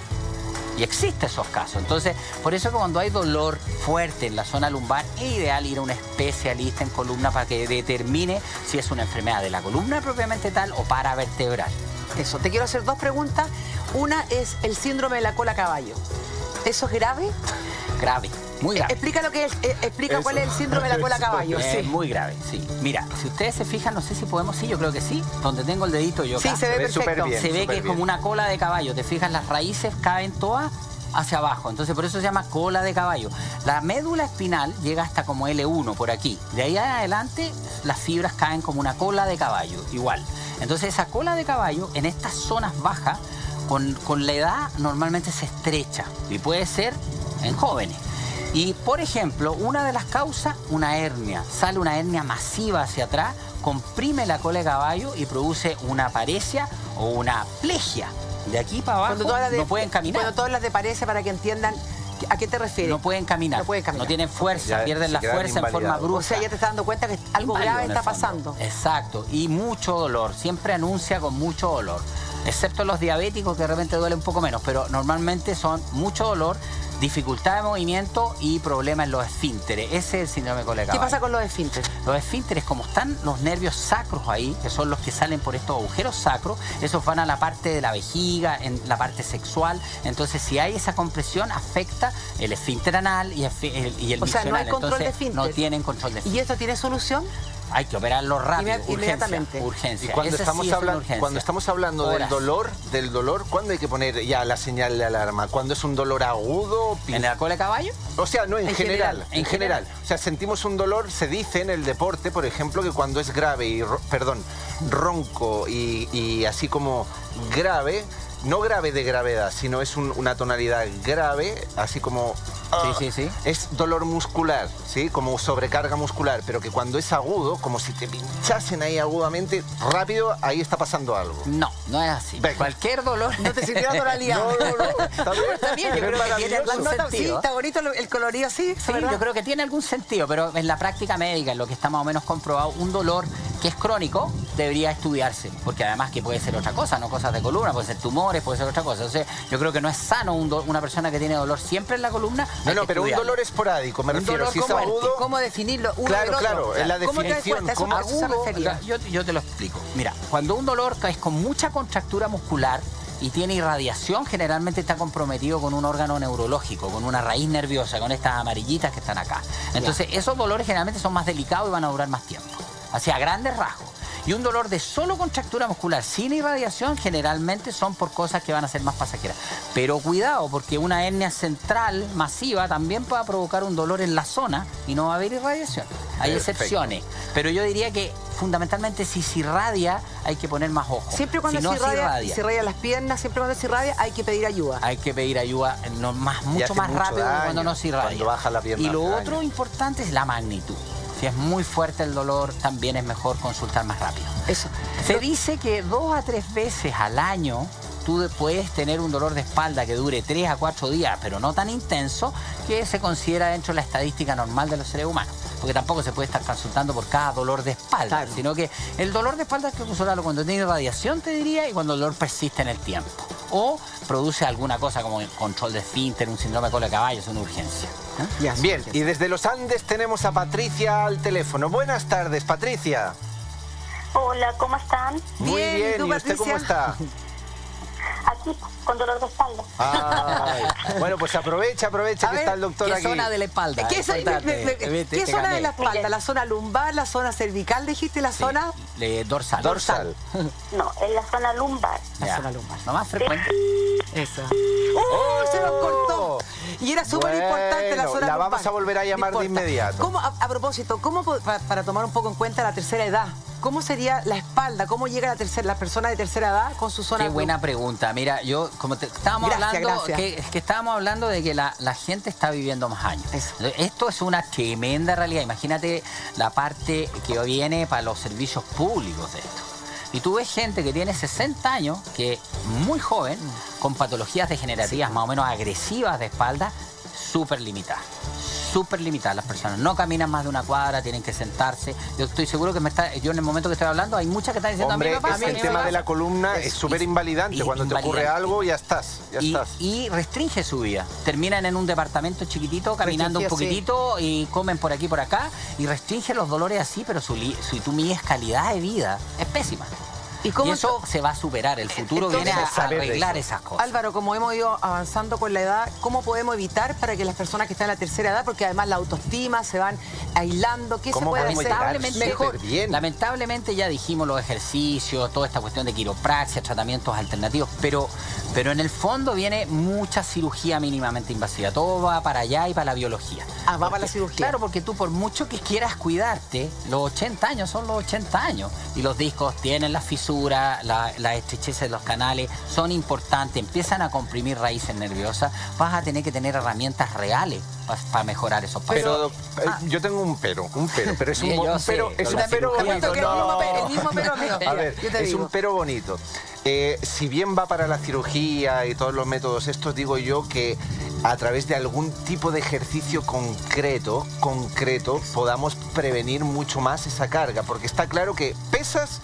Y existen esos casos. Entonces, por eso que cuando hay dolor fuerte en la zona lumbar, es ideal ir a un especialista en columna para que determine si es una enfermedad de la columna propiamente tal o paravertebral. Eso, te quiero hacer dos preguntas. Una es el síndrome de la cola caballo. ¿Eso es grave? Grave, muy grave. Explica lo que es, explica cuál es el síndrome de la cola caballo. Es Sí. muy grave, sí. Mira, si ustedes se fijan, no sé si podemos, sí, yo creo que sí, donde tengo el dedito yo Sí, acá. se ve perfecto. súper bien. Se ve que es súper como bien. una cola de caballo. Te fijas, las raíces caen todas hacia abajo. Entonces, por eso se llama cola de caballo. La médula espinal llega hasta como L1 por aquí. De ahí adelante, las fibras caen como una cola de caballo, igual. Entonces, esa cola de caballo, en estas zonas bajas, con la edad, normalmente se estrecha. Y puede ser en jóvenes. Y, por ejemplo, una de las causas, una hernia. Sale una hernia masiva hacia atrás, comprime la cola de caballo y produce una paresia o una plegia. De aquí para abajo no pueden caminar. Cuando todas las de parece, para que entiendan, ¿a qué te refieres? No pueden caminar. No pueden caminar. No tienen fuerza, Ya pierden se la quedan fuerza en forma invalidados. brusca. O sea, ya te estás dando cuenta que algo Inválido grave en el está fondo. pasando. Exacto. Y mucho dolor. Siempre anuncia con mucho dolor. Excepto los diabéticos, que de repente duele un poco menos. Pero normalmente son mucho dolor, dificultad de movimiento y problemas en los esfínteres. Ese es el síndrome de cola de ¿Qué caballo. pasa con los esfínteres? Los esfínteres, como están los nervios sacros ahí, que son los que salen por estos agujeros sacros, esos van a la parte de la vejiga, en la parte sexual. Entonces, si hay esa compresión, afecta el esfínter anal y el O sea, no hay miccional. control de Entonces, esfínter. no tienen control de esfínter. ¿Y esto tiene solución? Hay que operarlo rápido, Inmediatamente. urgencia. Y cuando Ese estamos, sí es una urgencia. cuando estamos hablando Horas. del dolor, ¿cuándo hay que poner ya la señal de alarma? ¿Cuándo es un dolor agudo? ¿En la cola de caballo? O sea, no, en general. en general. O sea, sentimos un dolor, se dice en el deporte, por ejemplo, que cuando es grave y, ronco y así como grave, no grave de gravedad, sino es una tonalidad grave, así como... Sí. Es dolor muscular, ¿sí? Como sobrecarga muscular, pero que cuando es agudo, como si te pinchasen ahí agudamente, rápido, ahí está pasando algo. No, no es así. Venga. Cualquier dolor... No te sirvió la tonalidad. No, está bien. Está bien, yo creo que tiene Las algún notas, sí, sentido. está bonito el colorido, sí. Sí, ¿verdad? yo creo que tiene algún sentido, pero en la práctica médica, en lo que está más o menos comprobado, un dolor que es crónico debería estudiarse, porque además que puede ser otra cosa, no cosas de columna, puede ser tumores, puede ser otra cosa. Entonces, yo creo que no es sano una persona que tiene dolor siempre en la columna. hay No, que pero un estudiarlo. dolor esporádico, me Un refiero. dolor Si es como agudo... ¿Cómo definirlo? Uno Claro, del otro. claro, en la ¿Cómo te das definición, cuenta? Eso ¿cómo- a eso se Agudo, refería. yo te lo explico. Mira, cuando un dolor es con mucha contractura muscular y tiene irradiación, generalmente está comprometido con un órgano neurológico, con una raíz nerviosa, con estas amarillitas que están acá. Entonces, esos dolores generalmente son más delicados y van a durar más tiempo. Así, a grandes rasgos. Y un dolor de solo contractura muscular sin irradiación generalmente son por cosas que van a ser más pasajeras. Pero cuidado, porque una hernia central masiva también puede provocar un dolor en la zona y no va a haber irradiación. Hay Perfecto. excepciones. Pero yo diría que fundamentalmente si se irradia hay que poner más ojo. Siempre cuando si no se irradia las piernas, siempre cuando se irradia hay que pedir ayuda. hay que pedir ayuda mucho hace más mucho rápido que daño. cuando no se irradia. Cuando baja la pierna Y lo hace otro daño. importante es la magnitud. Si es muy fuerte el dolor, también es mejor consultar más rápido. Eso. Se dice que 2 a 3 veces al año tú puedes tener un dolor de espalda que dure 3 a 4 días, pero no tan intenso, que se considera dentro de la estadística normal de los seres humanos. porque tampoco se puede estar consultando por cada dolor de espalda, Claro. sino que el dolor de espalda hay que consultarlo cuando tiene radiación, te diría, y cuando el dolor persiste en el tiempo. O produce alguna cosa como control de esfínter, un síndrome de cola de caballo, es una urgencia. Ya, Bien, sí, y desde los Andes tenemos a Patricia al teléfono. Buenas tardes, Patricia. Hola, ¿cómo están? Muy Bien, ¿y bien, tú, ¿y usted cómo Patricia? está? Aquí, con dolor de espalda. Ay, bueno, pues aprovecha A que ver, está el doctor ¿Qué aquí. zona de la espalda? ¿Qué, Importante. ¿qué zona de la espalda? ¿La zona lumbar, la zona cervical, dijiste, la zona? Dorsal. Dorsal. No, en la zona lumbar. La Ya. zona lumbar. Lo más frecuente. Esa. ¡Oh! Se nos cortó. Y era súper importante la Bueno, zona la lumbar. vamos a volver a llamar No de importa. inmediato. ¿Cómo, a propósito, para tomar un poco en cuenta la tercera edad, cómo sería la espalda? ¿Cómo llega la persona de tercera edad con su zona Qué buena pregunta. Mira, yo, como estábamos Gracias, hablando, gracias. que estábamos hablando de que la gente está viviendo más años. Eso. Esto es una tremenda realidad. Imagínate la parte que viene para los servicios públicos de esto. Y tú ves gente que tiene 60 años, que muy joven, con patologías degenerativas más o menos agresivas de espalda, súper limitadas. Súper limitadas las personas. No caminan más de una cuadra, tienen que sentarse. Yo estoy seguro que yo en el momento que estoy hablando, hay muchas que están diciendo Hombre, a mí me pasa, es que a el mí me tema pasa. de la columna es súper invalidante. Cuando te ocurre invalidante. algo, ya estás. Y restringe su vida. Terminan en un departamento chiquitito, caminando un Restringido, poquitito y comen por aquí por acá y restringe los dolores así, pero si tú mides calidad de vida, es pésima. ¿Y Y eso se va a superar. El futuro Entonces, viene a saber de arreglar eso. esas cosas. Álvaro, como hemos ido avanzando con la edad, ¿cómo podemos evitar para que las personas que están en la tercera edad, porque además la autoestima se van aislando, ¿qué se ¿Cómo puede podemos hacer? llegar Lamentablemente, bien? lamentablemente ya dijimos los ejercicios, toda esta cuestión de quiropraxia, tratamientos alternativos, pero en el fondo viene mucha cirugía mínimamente invasiva. Todo va para allá y para la biología. Ah, va para la cirugía. Claro, porque tú por mucho que quieras cuidarte, los 80 años son los 80 años. Y los discos tienen las fisuras, la estrechez de los canales, son importantes, empiezan a comprimir raíces nerviosas. Vas a tener que tener herramientas reales para mejorar esos pasos. Pero yo tengo un pero, pero es Bien, un yo sé, pero, es con un la pero cirugía bonito. que el mismo pero mío. A ver, Yo te es digo. un pero bonito. Si bien va para la cirugía y todos los métodos estos, digo yo que a través de algún tipo de ejercicio concreto, podamos prevenir mucho más esa carga, porque está claro que pesas,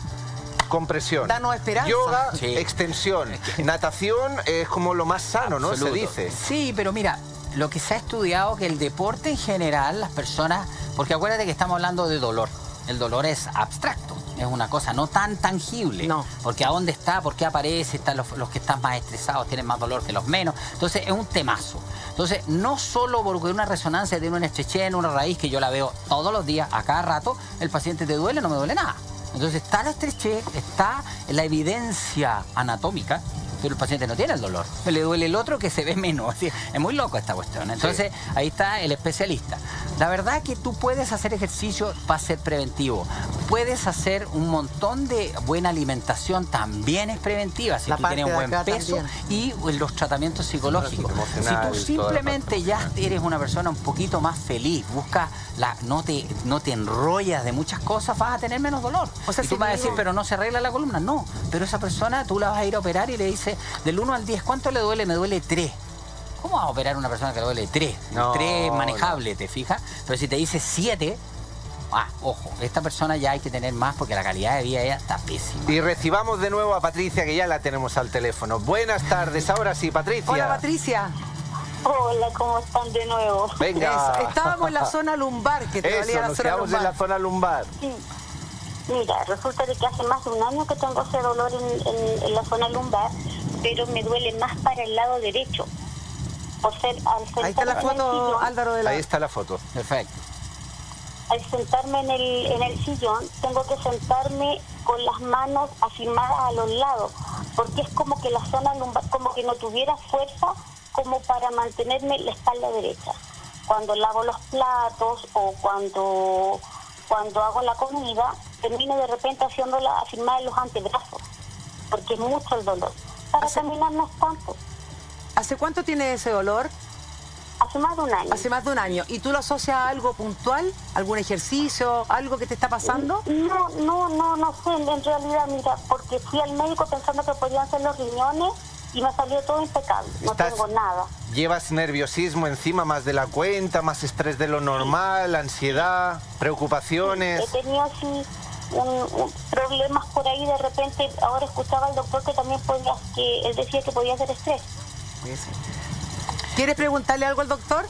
compresión, Danos esperanza. yoga, Sí. extensión, natación es como lo más sano, ¿no? Absoluto. Se dice. Sí, pero mira, lo que se ha estudiado que el deporte en general, las personas, porque acuérdate que estamos hablando de dolor. El dolor es abstracto, es una cosa no tan tangible. No. Porque ¿a dónde está? ¿Por qué aparece? Están los que están más estresados tienen más dolor que los menos. Entonces es un temazo. Entonces no solo porque una resonancia tiene una estrechez, una raíz que yo la veo todos los días, a cada rato, el paciente te duele, no me duele nada. Entonces está la estrechez, está la evidencia anatómica, pero el paciente no tiene el dolor. Le duele el otro que se ve menos. Así, es muy loco esta cuestión. Entonces, ahí está el especialista. La verdad que tú puedes hacer ejercicio para ser preventivo. Puedes hacer un montón de buena alimentación, también es preventiva. Si La tú parte tienes de buen acá peso también. y los tratamientos psicológicos. Si Emocional, tú toda simplemente ya eres una persona un poquito más feliz, no te enrollas de muchas cosas, vas a tener menos dolor. O sea, y tú si vas a digo- decir, pero no se arregla la columna. No, pero esa persona tú la vas a ir a operar y le dices, del 1 al 10, ¿cuánto le duele? Me duele 3. ¿Cómo vas a operar a una persona que le duele 3? No, 3 manejable, ¿te fijas? Pero si te dice 7, ojo, esta persona ya hay que tener más porque la calidad de vida ya está pésima. Y recibamos de nuevo a Patricia, que ya la tenemos al teléfono. Buenas tardes, ahora sí, Patricia. Hola, Patricia. Hola, ¿cómo están de nuevo? Venga. Eso, estábamos en la zona lumbar, que te dolía Eso, la nos zona quedamos lumbar. en la zona lumbar. Sí. Mira, resulta de que hace más de un año que tengo ese dolor en la zona lumbar, pero me duele más para el lado derecho. Al Ahí está la sentarme en el foto, sillón, Álvaro, de la... Ahí está la foto. Perfecto. al sentarme en el sillón, tengo que sentarme con las manos afirmadas a los lados, porque es como que la zona lumbar, como que no tuviera fuerza como para mantenerme la espalda derecha. Cuando lavo los platos o cuando hago la comida, termino de repente haciéndola afirmada en los antebrazos, porque es mucho el dolor. Para caminar no es tanto. ¿Hace cuánto tiene ese dolor? Hace más de un año. Hace más de un año. ¿Y tú lo asocias a algo puntual? ¿Algún ejercicio? ¿Algo que te está pasando? No sé, en realidad, mira, porque fui al médico pensando que podían ser los riñones y me salió todo impecable, no tengo nada. ¿Llevas nerviosismo encima más de la cuenta, más estrés de lo normal, ansiedad, preocupaciones? He tenido así problemas por ahí de repente. Ahora escuchaba al doctor que también él decía que podía ser estrés. ¿Quieres preguntarle algo al doctor?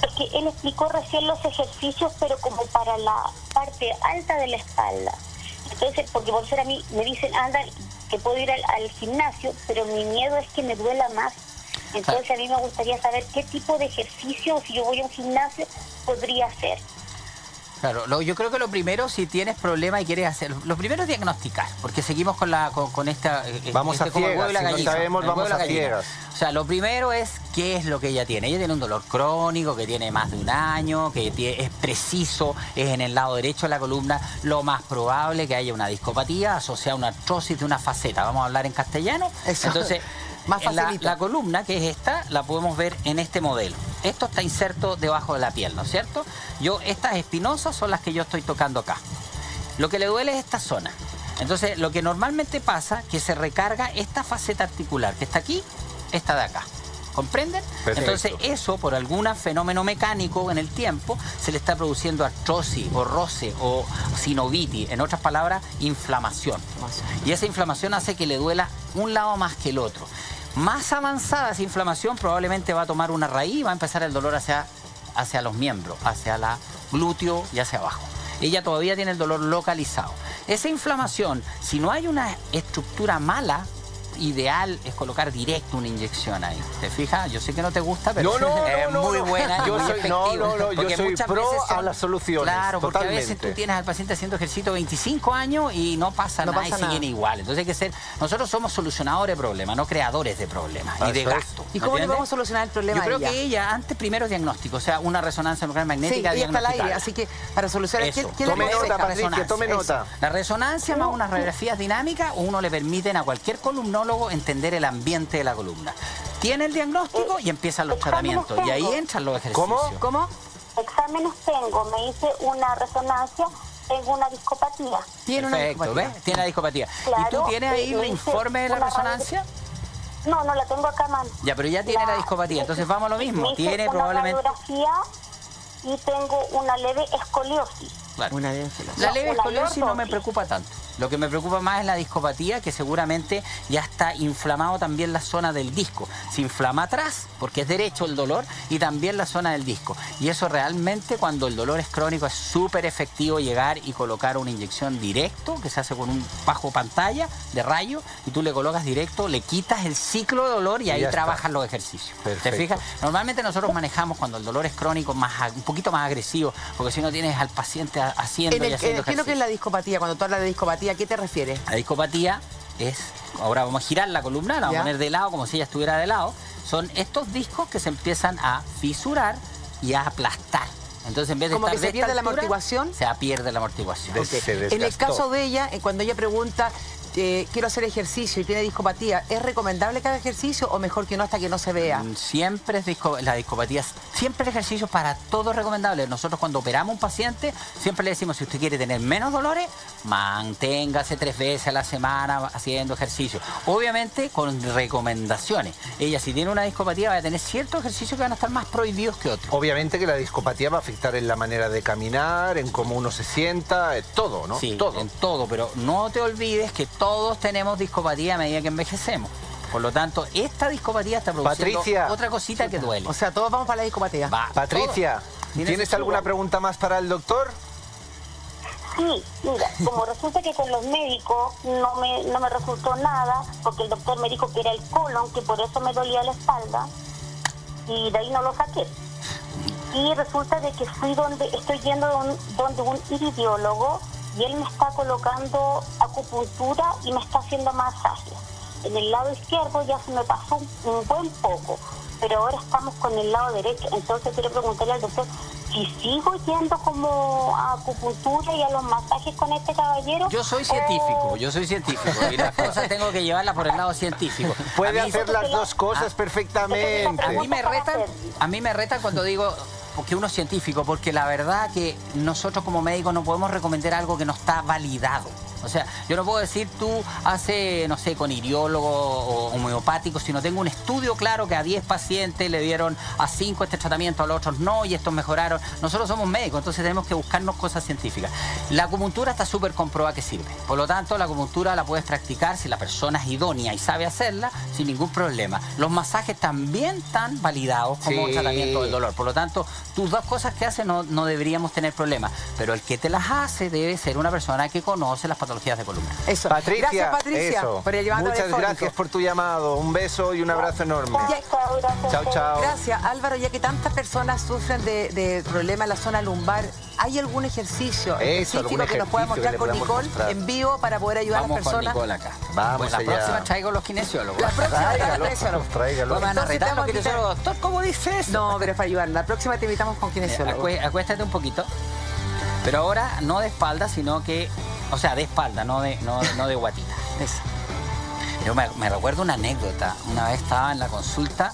Es que él explicó recién los ejercicios, pero como para la parte alta de la espalda. Entonces, porque por ser a mí me dicen, anda, que puedo ir al gimnasio, pero mi miedo es que me duela más. Entonces a mí me gustaría saber qué tipo de ejercicio, si yo voy a un gimnasio, podría hacer. Claro, yo creo que lo primero, si tienes problema y quieres hacer, lo primero es diagnosticar, porque seguimos con esta... Vamos a ciegas, si no sabemos, vamos a ciegas. O sea, lo primero es qué es lo que ella tiene. Ella tiene un dolor crónico que tiene más de un año, que es preciso, es en el lado derecho de la columna. Lo más probable que haya una discopatía asociada a una artrosis de una faceta. Vamos a hablar en castellano. Eso. Entonces, más la columna, que es esta, la podemos ver en este modelo. Esto está inserto debajo de la piel, ¿no es cierto? Estas espinosas son las que yo estoy tocando acá. Lo que le duele es esta zona. Entonces, lo que normalmente pasa, que se recarga esta faceta articular, que está aquí, esta de acá. ¿Comprenden? Perfecto. Entonces, eso, por algún fenómeno mecánico en el tiempo, se le está produciendo artrosis o roce o sinovitis, en otras palabras, inflamación. Y esa inflamación hace que le duela un lado más que el otro. Más avanzada esa inflamación probablemente va a tomar una raíz y va a empezar el dolor hacia los miembros, hacia la glúteo y hacia abajo. Ella todavía tiene el dolor localizado. Esa inflamación, si no hay una estructura mala, ideal es colocar directo una inyección ahí. ¿Te fijas? Yo sé que no te gusta, pero es muy buena. Yo muy soy, efectiva. yo soy pro a las soluciones. Claro, porque totalmente. a veces tú tienes al paciente haciendo ejercicio 25 años y no pasa nada y siguen igual. Entonces hay que ser... Nosotros somos solucionadores de problemas, no creadores de problemas y de gastos. ¿Y cómo le vamos a solucionar el problema? Yo creo que ella, antes, primero diagnóstico, o sea, una resonancia nuclear magnética diagnosticada. Está al aire, así que para solucionar... Tome nota, Patricia, tome nota. La resonancia más unas radiografías dinámicas, uno le permiten a cualquier columnólogo entender el ambiente de la columna. Tiene el diagnóstico y empiezan los tratamientos. Y ahí entran los ejercicios. ¿Cómo? Exámenes tengo, me hice una resonancia, tengo una discopatía. Tiene una discopatía. ¿Ves? Tiene la discopatía. Claro, ¿Y tú tienes ahí el informe de la resonancia? No, no la tengo acá a mano. Ya, pero ya tiene la discopatía. Entonces vamos a lo mismo. Tiene una probablemente... radiografía y tengo una leve escoliosis. Claro. La La leve escoliosis no me preocupa tanto. Lo que me preocupa más es la discopatía, que seguramente ya está inflamado también la zona del disco. Se inflama atrás, porque es derecho el dolor, y también la zona del disco. Y eso realmente, cuando el dolor es crónico, es súper efectivo llegar y colocar una inyección directo, que se hace con un bajo pantalla de rayo, y tú le colocas directo, le quitas el ciclo de dolor y ahí trabajas los ejercicios. Perfecto. ¿Te fijas? Normalmente nosotros manejamos cuando el dolor es crónico un poquito más agresivo, porque si no tienes al paciente haciendo y haciendo ¿Qué es lo que es la discopatía? Cuando tú hablas de discopatía, ¿a qué te refieres? La discopatía es, ahora vamos a girar la columna, la vamos a poner de lado como si ella estuviera de lado. Son estos discos que se empiezan a fisurar y a aplastar. Entonces, en vez de como estar que se pierde la amortiguación. Se pierde la amortiguación. En el caso de ella, cuando ella pregunta, quiero hacer ejercicio y tiene discopatía, ¿es recomendable que haga ejercicio o mejor que no hasta que no se vea? Siempre es la discopatía, siempre el ejercicio para todo es recomendable. Nosotros cuando operamos a un paciente, siempre le decimos, si usted quiere tener menos dolores, manténgase 3 veces a la semana haciendo ejercicio. Obviamente con recomendaciones. Ella, si tiene una discopatía, va a tener ciertos ejercicios que van a estar más prohibidos que otros. Obviamente que la discopatía va a afectar en la manera de caminar, en cómo uno se sienta, todo, ¿no? Sí, todo. en todo, pero no te olvides que todos tenemos discopatía a medida que envejecemos. Por lo tanto, esta discopatía está produciendo otra cosita que duele. O sea, todos vamos para la discopatía. Patricia, ¿tienes alguna pregunta más para el doctor? Sí, mira, como resulta que con los médicos no me resultó nada, porque el doctor me dijo que era el colon, que por eso me dolía la espalda, y de ahí no lo saqué. Y resulta de que estoy yendo donde un iridiólogo, y él me está colocando acupuntura y me está haciendo masaje. En el lado izquierdo ya se me pasó un buen poco, pero ahora estamos con el lado derecho. Entonces quiero preguntarle al doctor, si sigo yendo como a acupuntura y a los masajes con este caballero. Yo soy científico, y las cosas tengo que llevarlas por el lado científico. Puede hacer las dos cosas perfectamente. A mí me retan cuando digo que uno es científico, porque la verdad que nosotros como médicos no podemos recomendar algo que no está validado. O sea, yo no puedo decir tú haces, no sé, con iriólogo o homeopático, sino tengo un estudio claro que a 10 pacientes le dieron a 5 este tratamiento, a los otros no, y estos mejoraron. Nosotros somos médicos, entonces tenemos que buscarnos cosas científicas. La acupuntura está súper comprobada que sirve. Por lo tanto, la acupuntura la puedes practicar si la persona es idónea y sabe hacerla sin ningún problema. Los masajes también están validados como tratamiento del dolor. Por lo tanto, tus dos cosas que haces no deberíamos tener problemas. Pero el que te las hace debe ser una persona que conoce las patologías de columna. Eso. Patricia, gracias, Patricia, por el llamado muchas telefónico. gracias por tu llamado. Un beso y un abrazo enorme. Chao, chao. Gracias, Álvaro. Ya que tantas personas sufren de problemas en la zona lumbar, ¿hay algún ejercicio específico que nos pueda mostrar con Nicole en vivo para poder ayudar a las personas? Vamos con Nicole acá. Vamos pues la allá. próxima traigo los kinesiólogos. La próxima Tráigalo. Me van a retar los kinesiólogos. Doctor, ¿cómo dice eso? No, pero es para ayudar. La próxima te invitamos con kinesiólogo. Acuéstate un poquito. Pero ahora no de espalda, sino que... O sea, de espalda, no de guatita. Esa. Yo me recuerdo una anécdota. Una vez estaba en la consulta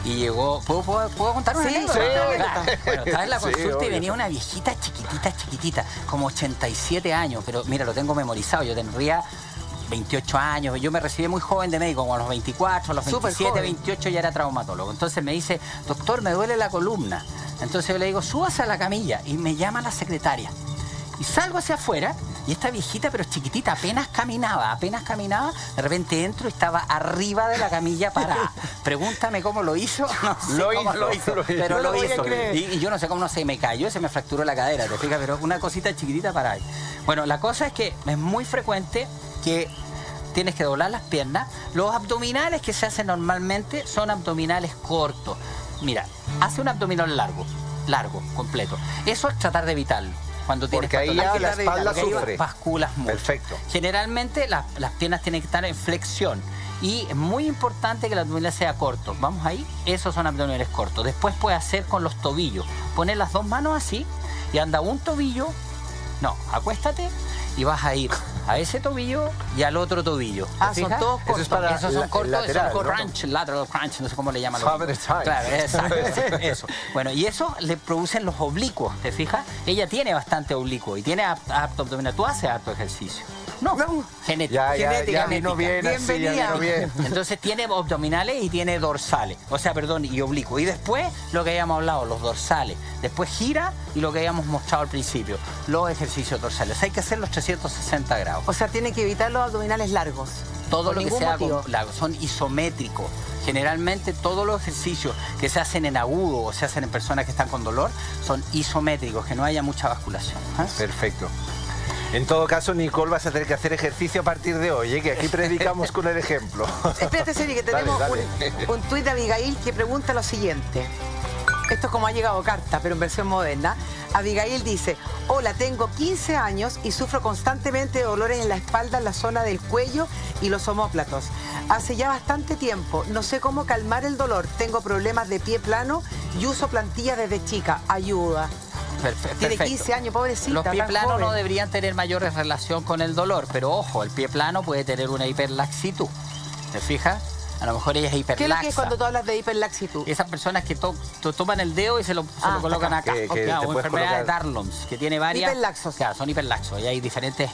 y llegó... ¿Puedo contar una anécdota? Sí. Bueno, estaba en la consulta y venía obvio. una viejita chiquitita, como 87 años. Pero mira, lo tengo memorizado. Yo tendría 28 años. Yo me recibí muy joven de médico, como a los 24, a los 27, 28 ya era traumatólogo. Entonces me dice, doctor, me duele la columna. Entonces yo le digo, súbase a la camilla. Y me llama la secretaria. Y salgo hacia afuera y esta viejita, pero chiquitita, apenas caminaba. De repente entro y estaba arriba de la camilla parada. Pregúntame cómo lo hizo. No sé cómo lo hizo, pero lo hizo. Y yo no sé cómo no se me cayó, se me fracturó la cadera, ¿te fijas? Pero una cosita chiquitita para ahí. Bueno, la cosa es que es muy frecuente que tienes que doblar las piernas. Los abdominales que se hacen normalmente son abdominales cortos. Mira, hace un abdominal largo, completo. Eso es tratar de evitarlo. Cuando tienes porque ahí ya la espalda sufre. Basculas mucho. Perfecto. Generalmente las piernas tienen que estar en flexión. Y es muy importante que el abdominal sea corto. Vamos ahí, esos son abdominales cortos. Después puedes hacer con los tobillos. Poner las dos manos así y anda un tobillo. No, acuéstate y vas a ir a ese tobillo y al otro tobillo. Son todos cortos. Eso es para esos son cortos, lateral, esos son ¿no? crunch, lateral crunch, no sé cómo le llaman. Father time. Claro, exacto, eso. Bueno, y eso le producen los oblicuos, ¿te fijas? Ella tiene bastante oblicuo y tiene apto abdominal. ¿Tú haces harto ejercicio? No, genética. Ya vino bien, así, ya vino bien. Entonces tiene abdominales y tiene dorsales, o sea, perdón, y oblicuo. Y después lo que habíamos hablado, los dorsales. Después gira y lo que habíamos mostrado al principio, los ejercicios dorsales. Hay que hacer los 360 grados. O sea, tiene que evitar los abdominales largos. Todo lo que sea motivo. son isométricos. Generalmente todos los ejercicios que se hacen en agudo o se hacen en personas que están con dolor son isométricos, que no haya mucha basculación. Perfecto. En todo caso, Nicole, vas a tener que hacer ejercicio a partir de hoy, que aquí predicamos con el ejemplo. Espérate, Seri, que tenemos Dale. un tuit de Abigail que pregunta lo siguiente. Esto es como ha llegado carta, pero en versión moderna. Abigail dice, hola, tengo 15 años y sufro constantemente de dolores en la espalda, en la zona del cuello y los omóplatos. Hace ya bastante tiempo, no sé cómo calmar el dolor. Tengo problemas de pie plano y uso plantillas desde chica. Ayuda. Tiene 15 años, pobrecita. Los pies tan planos joven. no deberían tener mayores relación con el dolor, pero ojo, el pie plano puede tener una hiperlaxitud. ¿Te fijas? A lo mejor ella es hiperlaxa. ¿Qué es lo que es cuando tú hablas de hiperlaxitud? Esas personas que toman el dedo y se lo colocan acá. Que o te puedes enfermedad de colocar. Darlons, que tiene varias... Hiperlaxos. Claro, son hiperlaxos. Y hay diferentes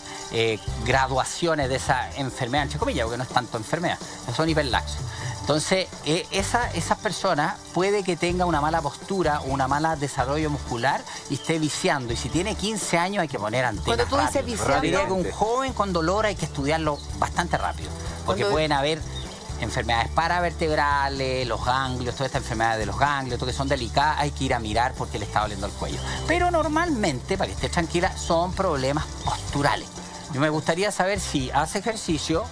graduaciones de esa enfermedad, entre comillas, porque no es tanto enfermedad. Son hiperlaxos. Entonces, esas personas puede que tenga una mala postura o una mala desarrollo muscular y esté viciando. Y si tiene 15 años hay que poner antenas. Cuando tú dices rápido. viciando... Diría que un joven con dolor hay que estudiarlo bastante rápido. Porque pueden haber enfermedades paravertebrales, los ganglios, todas estas enfermedades de los ganglios, todo que son delicadas, hay que ir a mirar porque le está doliendo el cuello. Pero normalmente, para que esté tranquila, son problemas posturales. Yo me gustaría saber si hace ejercicio,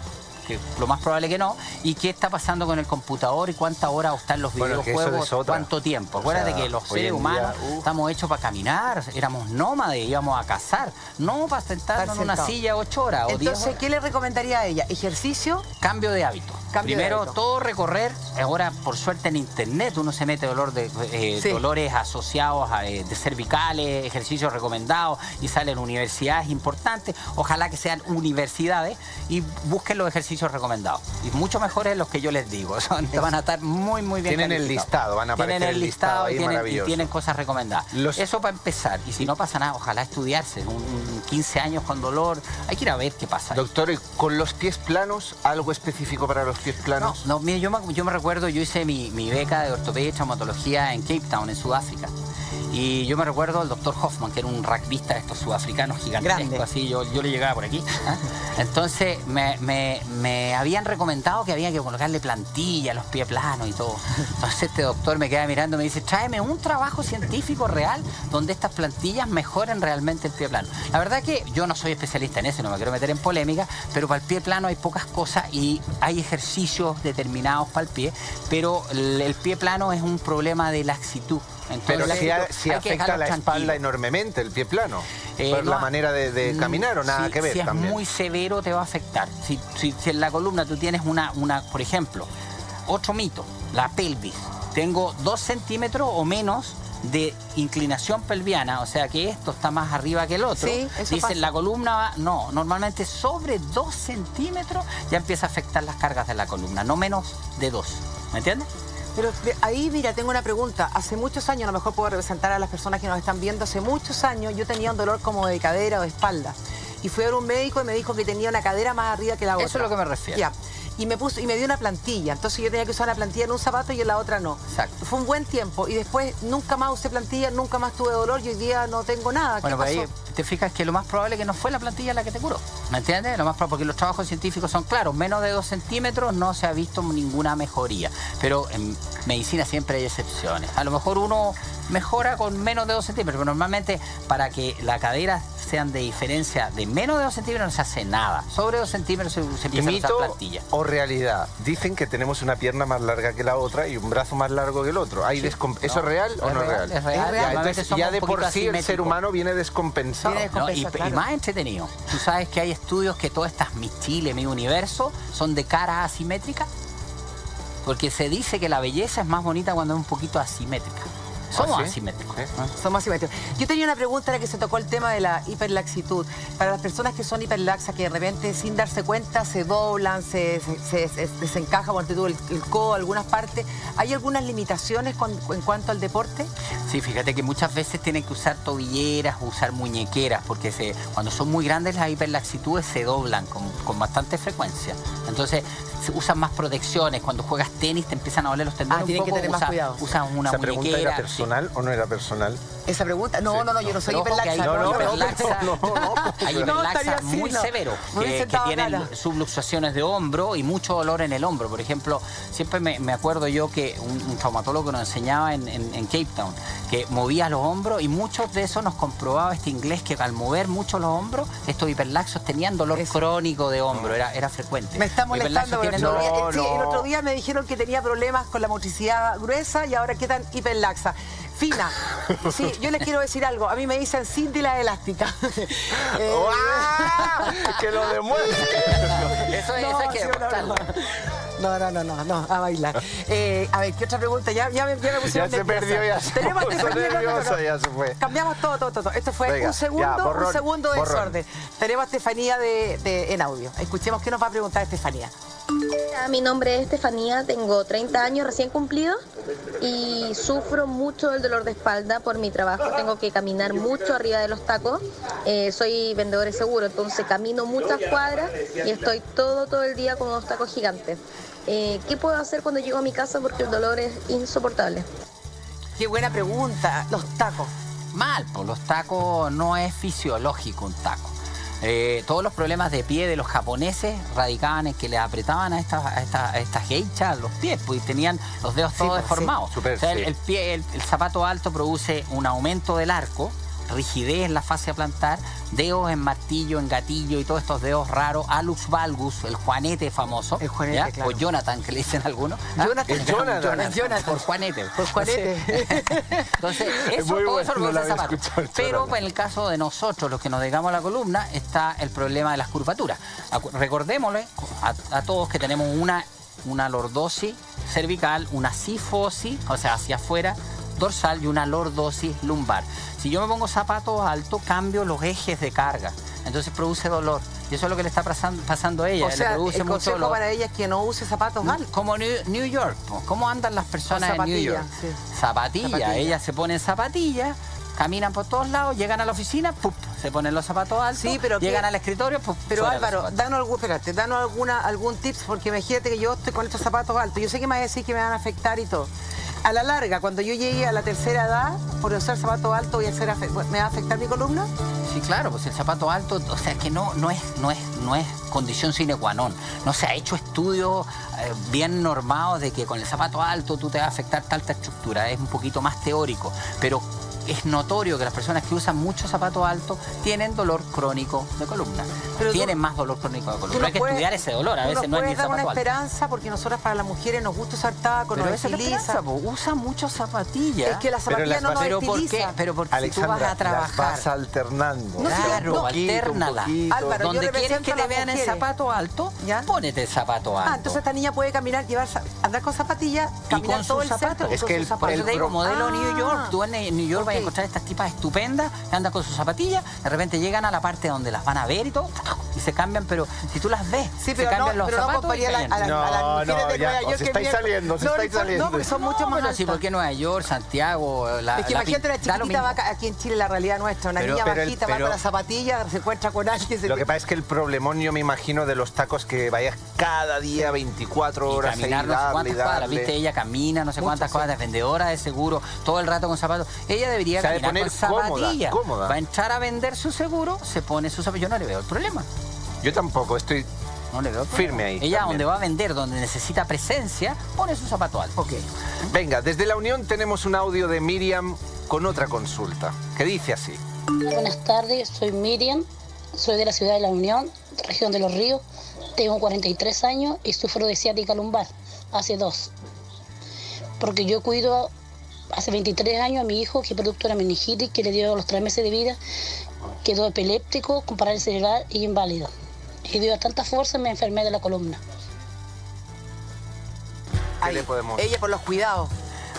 que lo más probable que no, y qué está pasando con el computador y cuántas horas están los Bueno, que videojuegos, eso es otra. cuánto tiempo. O sea, Acuérdate que los hoy seres en humanos día, estamos hechos para caminar, éramos nómades, íbamos a cazar, no para sentarnos en una sentado. silla 8 horas o 10 Entonces, horas. ¿qué le recomendaría a ella? ¿Ejercicio? Cambio de hábito. Primero, todo recorrer. Ahora, por suerte, en internet uno se mete dolores asociados a de cervicales, ejercicios recomendados y salen universidades importantes. Ojalá que sean universidades y busquen los ejercicios ejercicios recomendados. Y mucho mejores los que yo les digo. Te van a estar muy, muy bien. Tienen el listado, van a aparecer tienen el listado ahí, y tienen cosas recomendadas. Eso para empezar. Y si no pasa nada, ojalá estudiarse. 15 años con dolor, hay que ir a ver qué pasa. Doctor, ¿y con los pies planos, algo específico para los pies planos? No, mire, yo me recuerdo, yo hice mi beca de ortopedia y traumatología en Cape Town, en Sudáfrica. Y yo me recuerdo al doctor Hoffman, que era un rugbyista de estos sudafricanos gigantescos, así, yo le llegaba por aquí. Entonces me habían recomendado que había que colocarle plantilla a los pies planos y todo. Entonces este doctor me queda mirando y me dice, tráeme un trabajo científico real donde estas plantillas mejoren realmente el pie plano. La verdad que yo no soy especialista en eso, no me quiero meter en polémica, pero para el pie plano hay pocas cosas y hay ejercicios determinados para el pie, pero el pie plano es un problema de laxitud. Entonces, pero si afecta a la espalda enormemente el pie plano, por la manera de caminar o nada que ver si también. Es muy severo te va a afectar. Si en la columna tú tienes por ejemplo, otro mito, la pelvis. Tengo 2 centímetros o menos de inclinación pelviana, o sea que esto está más arriba que el otro. Sí, eso dicen pasa. la columna no, normalmente sobre 2 centímetros ya empieza a afectar las cargas de la columna, no menos de 2. ¿Me entiendes? Pero ahí, mira, tengo una pregunta. Hace muchos años, a lo mejor puedo representar a las personas que nos están viendo, hace muchos años yo tenía un dolor como de cadera o de espalda. Y fui a ver un médico y me dijo que tenía una cadera más arriba que la otra. Eso es lo que me refiero. Ya. Y me dio una plantilla. Entonces yo tenía que usar la plantilla en un zapato y en la otra no. Exacto. Fue un buen tiempo. Y después nunca más usé plantilla, nunca más tuve dolor y hoy día no tengo nada. Bueno, ¿Qué pues pasó? ahí te fijas que lo más probable es que no fue la plantilla la que te curó. ¿Me entiendes? Lo más probable, porque los trabajos científicos son claros. Menos de 2 centímetros no se ha visto ninguna mejoría. Pero en medicina siempre hay excepciones. A lo mejor uno mejora con menos de 2 centímetros, pero normalmente para que la cadera sean de diferencia de menos de 2 centímetros no se hace nada. Sobre 2 centímetros se empieza a usar plantilla. ¿O realidad? Dicen que tenemos una pierna más larga que la otra y un brazo más largo que el otro. ¿Hay ¿Eso es real o no es real? Es real. Ya, entonces, ya de por sí el asimétricos. ser humano viene descompensado. No, y claro. más entretenido. Tú sabes que hay estudios que todas estas mi Chile, mi universo, son de cara asimétrica. Porque se dice que la belleza es más bonita cuando es un poquito asimétrica. Somos asimétricos. Somos asimétricos. Yo tenía una pregunta en la que se tocó el tema de la hiperlaxitud. Para las personas que son hiperlaxas, que de repente sin darse cuenta se doblan, se desencaja el codo, algunas partes, ¿hay algunas limitaciones en cuanto al deporte? Sí, fíjate que muchas veces tienen que usar tobilleras, usar muñequeras, porque cuando son muy grandes las hiperlaxitudes se doblan con bastante frecuencia. Entonces se usan más protecciones. Cuando juegas tenis te empiezan a doler los tendones un tienen poco, que tener más cuidado. Usan una ¿Esa muñequera. pregunta era personal o no era personal? ¿Esa pregunta? No, yo no soy Pero ojo que hiperlaxa. hay hiperlaxas muy severos que tienen subluxaciones de hombro y mucho dolor en el hombro. Por ejemplo, siempre me acuerdo yo que un traumatólogo nos enseñaba en Cape Town que movía los hombros y muchos de esos nos comprobaba este inglés que al mover mucho los hombros, estos hiperlaxos tenían dolor crónico de hombro, era frecuente. Me está molestando. Tienen el otro día me dijeron que tenía problemas con la motricidad gruesa y ahora quedan hiperlaxa. Fina, sí, yo les quiero decir algo. A mí me dicen Cindy la elástica. ¡Que lo demuestre! Eso hay que demostrarlo. No, a bailar. A ver, ¿qué otra pregunta? Ya me pusieron Ya se perdió, ya se puso nerviosa, ya se fue. Cambiamos todo. Esto fue Venga, un segundo de borrón. desorden. Tenemos a Estefanía en audio. Escuchemos qué nos va a preguntar Estefanía. Mi nombre es Estefanía, tengo 30 años recién cumplidos y sufro mucho del dolor de espalda por mi trabajo. Tengo que caminar mucho arriba de los tacos. Soy vendedor de seguro, entonces camino muchas cuadras y estoy todo el día con unos tacos gigantes. ¿Qué puedo hacer cuando llego a mi casa? Porque el dolor es insoportable. Qué buena pregunta. Los tacos. Mal, pues los tacos no es fisiológico un taco. Todos los problemas de pie de los japoneses radicaban en que le apretaban a estas geishas los pies, pues tenían los dedos todos deformados. Sí, o sea, el zapato alto produce un aumento del arco, rigidez en la fascia plantar, dedos en martillo, en gatillo y todos estos dedos raros, alux valgus, el juanete famoso. El juanete, claro. O Jonathan, que le dicen algunos. Jonathan. Por juanete. Por juanete. Entonces, eso, todo eso lo produce el zapato. Pero en el caso de nosotros, los que nos dedicamos a la columna, está el problema de las curvaturas. Recordémosle a todos que tenemos una lordosis cervical, una sifosis, o sea, hacia afuera, dorsal, y una lordosis lumbar. Si yo me pongo zapatos altos, cambio los ejes de carga. entonces produce dolor. Y eso es lo que le está pasando a ella. O sea, le produce el mucho consejo dolor. para ella es que no use zapatos altos. Como New York. ¿Cómo andan las personas en New York? Sí. Zapatilla. Ellas se ponen zapatillas, caminan por todos lados, llegan a la oficina, ¡pup! Se ponen los zapatos altos, Sí, pero llegan ¿qué? al escritorio, ¡pup! Pero Suenan los Álvaro, zapatos. danos algún tips, porque imagínate que yo estoy con estos zapatos altos. Yo sé que me vas a decir que me van a afectar y todo. A la larga, cuando yo llegue a la tercera edad, por usar zapatos altos, ¿me va a afectar mi columna? Sí, claro, pues el zapato alto, o sea, que no es condición sine qua non. No se ha hecho estudios bien normados de que con el zapato alto tú te va a afectar tal estructura. Es un poquito más teórico, pero es notorio que las personas que usan mucho zapato alto tienen dolor crónico de columna. Pero tienen más dolor crónico de columna. Hay que estudiar ese dolor, a veces no es ni el dar una zapato alto. esperanza, porque nosotras para las mujeres nos gusta usar taco, Pero nos esa es la estiliza. esperanza, po. Usa mucho zapatillas. Es que la zapatilla no nos pero ¿por qué? estiliza. Pero porque si tú Alexandra, vas a las trabajar. vas alternando. No, Claro, no, altérnala. Álvaro, yo Donde quieres que represento a te las vean en mujeres. zapato alto, ¿Ya? pónete el zapato alto. Entonces esta niña puede caminar, andar con zapatillas, Y caminar con todo sus el centro. zapatos. Es que Por eso te digo, modelo New York. Tú en New York vas a ok. encontrar estas tipas estupendas que andan con sus zapatillas, de repente llegan a la parte donde las van a ver y todo, y se cambian, pero si tú las ves, Sí, se pero cambian los no zapatos y comparía a las caen. mujeres de Nueva York. os estáis saliendo, No, porque son mucho más Pero sí, altas. porque Nueva York, Santiago, Es que imagínate una da lo chiquitita mismo. va aquí en Chile, la realidad nuestra, una niña bajita va con las zapatillas, se encuentra con alguien. Lo que pasa es que el problemón, yo me imagino, de los tacos que vayas cada día 24 Y horas caminar ahí, no sé darle, cuántas cuadras, darle. viste, ella camina no sé Mucho, cuántas sí. cuadras, vendedora de seguro, todo el rato con zapatos. Ella debería Sabe caminar con poner cómoda, zapatillas. cómoda. Va a entrar a vender su seguro, se pone sus zapatos. Yo no le veo el problema. Yo tampoco, estoy No le veo el problema. firme ahí. Ella también. donde va a vender, donde necesita presencia, pone su zapato alto. Ok. Venga, desde La Unión tenemos un audio de Miriam con otra consulta, que dice así. Buenas tardes, soy Miriam, soy de la ciudad de La Unión, región de Los Ríos, tengo 43 años y sufro de ciática lumbar, hace 2. Porque yo cuido hace 23 años a mi hijo, que es producto de una meningitis, que le dio a los 3 meses de vida, quedó epiléptico, con parálisis cerebral y inválido. Y debido a tanta fuerza me enfermé de la columna. ¿Qué le podemos...? Ella por los cuidados.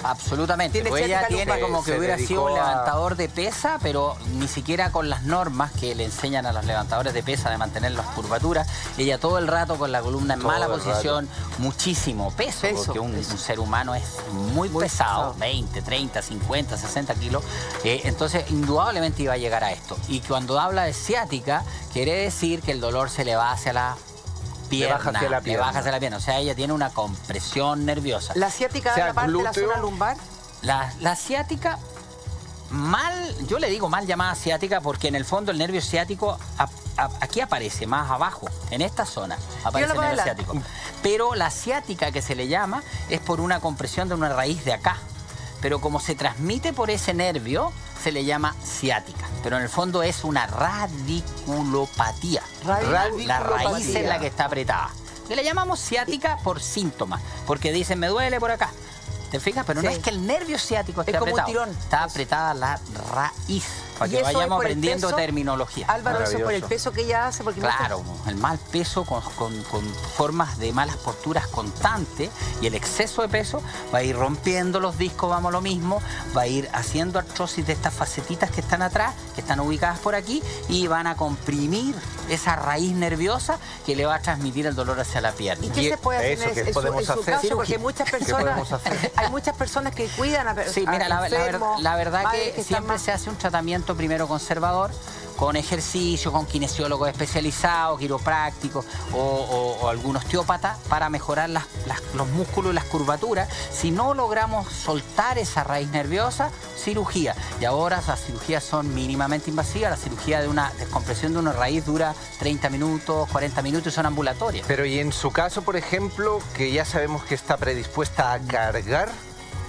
Absolutamente. Tiene Pues ella ciática tiene lumbar. como que Se hubiera dedicó sido un a- levantador de pesa, pero ni siquiera con las normas que le enseñan a los levantadores de pesa de mantener las curvaturas. Ella todo el rato con la columna en Todo mala el rato. posición, muchísimo peso, Peso, porque un peso. ser humano es muy pesado, 20, 30, 50, 60 kilos. Entonces, indudablemente iba a llegar a esto. Y cuando habla de ciática, quiere decir que el dolor se le va hacia la pierna. baja hacia la Le pierna. baja hacia la pierna. O sea, ella tiene una compresión nerviosa. La ciática O sea, da la parte de la glúteo. zona lumbar. La ciática, yo le digo mal llamada ciática porque en el fondo el nervio ciático aquí aparece más abajo, en esta zona aparece el Tíralo nervio para ciático. Pero la ciática que se le llama es por una compresión de una raíz de acá. Pero como se transmite por ese nervio, se le llama ciática. Pero en el fondo es una radiculopatía. La raíz es la que está apretada. Que le llamamos ciática por síntomas, porque dicen me duele por acá. ¿Te fijas? Pero no Sí. es que el nervio ciático esté Es como un apretado. tirón. Está apretada la raíz. Para ¿Y que eso es vayamos por el aprendiendo peso? terminología. Álvaro, eso por el Maravilloso. peso que ella hace. Porque Claro, el mal peso con formas de malas posturas constantes y el exceso de peso va a ir rompiendo los discos, vamos a lo mismo, va a ir haciendo artrosis de estas facetitas que están atrás, que están ubicadas por aquí, y van a comprimir esa raíz nerviosa que le va a transmitir el dolor hacia la pierna. ¿Y qué se puede hacer eso, ¿qué en su podemos hacer? caso? Porque Cirugía. muchas ¿Qué podemos personas, hacer? hay muchas personas que cuidan a Sí, mira, la enfermos, verdad madres que están siempre más- se hace un tratamiento primero conservador, con ejercicio, con kinesiólogos especializados, quiroprácticos o algún osteópata para mejorar los músculos y las curvaturas. Si no logramos soltar esa raíz nerviosa, cirugía. Y ahora las cirugías son mínimamente invasivas. La cirugía de una descompresión de una raíz dura 30 minutos, 40 minutos y son ambulatorias. Pero y en su caso, por ejemplo, que ya sabemos que está predispuesta a cargar,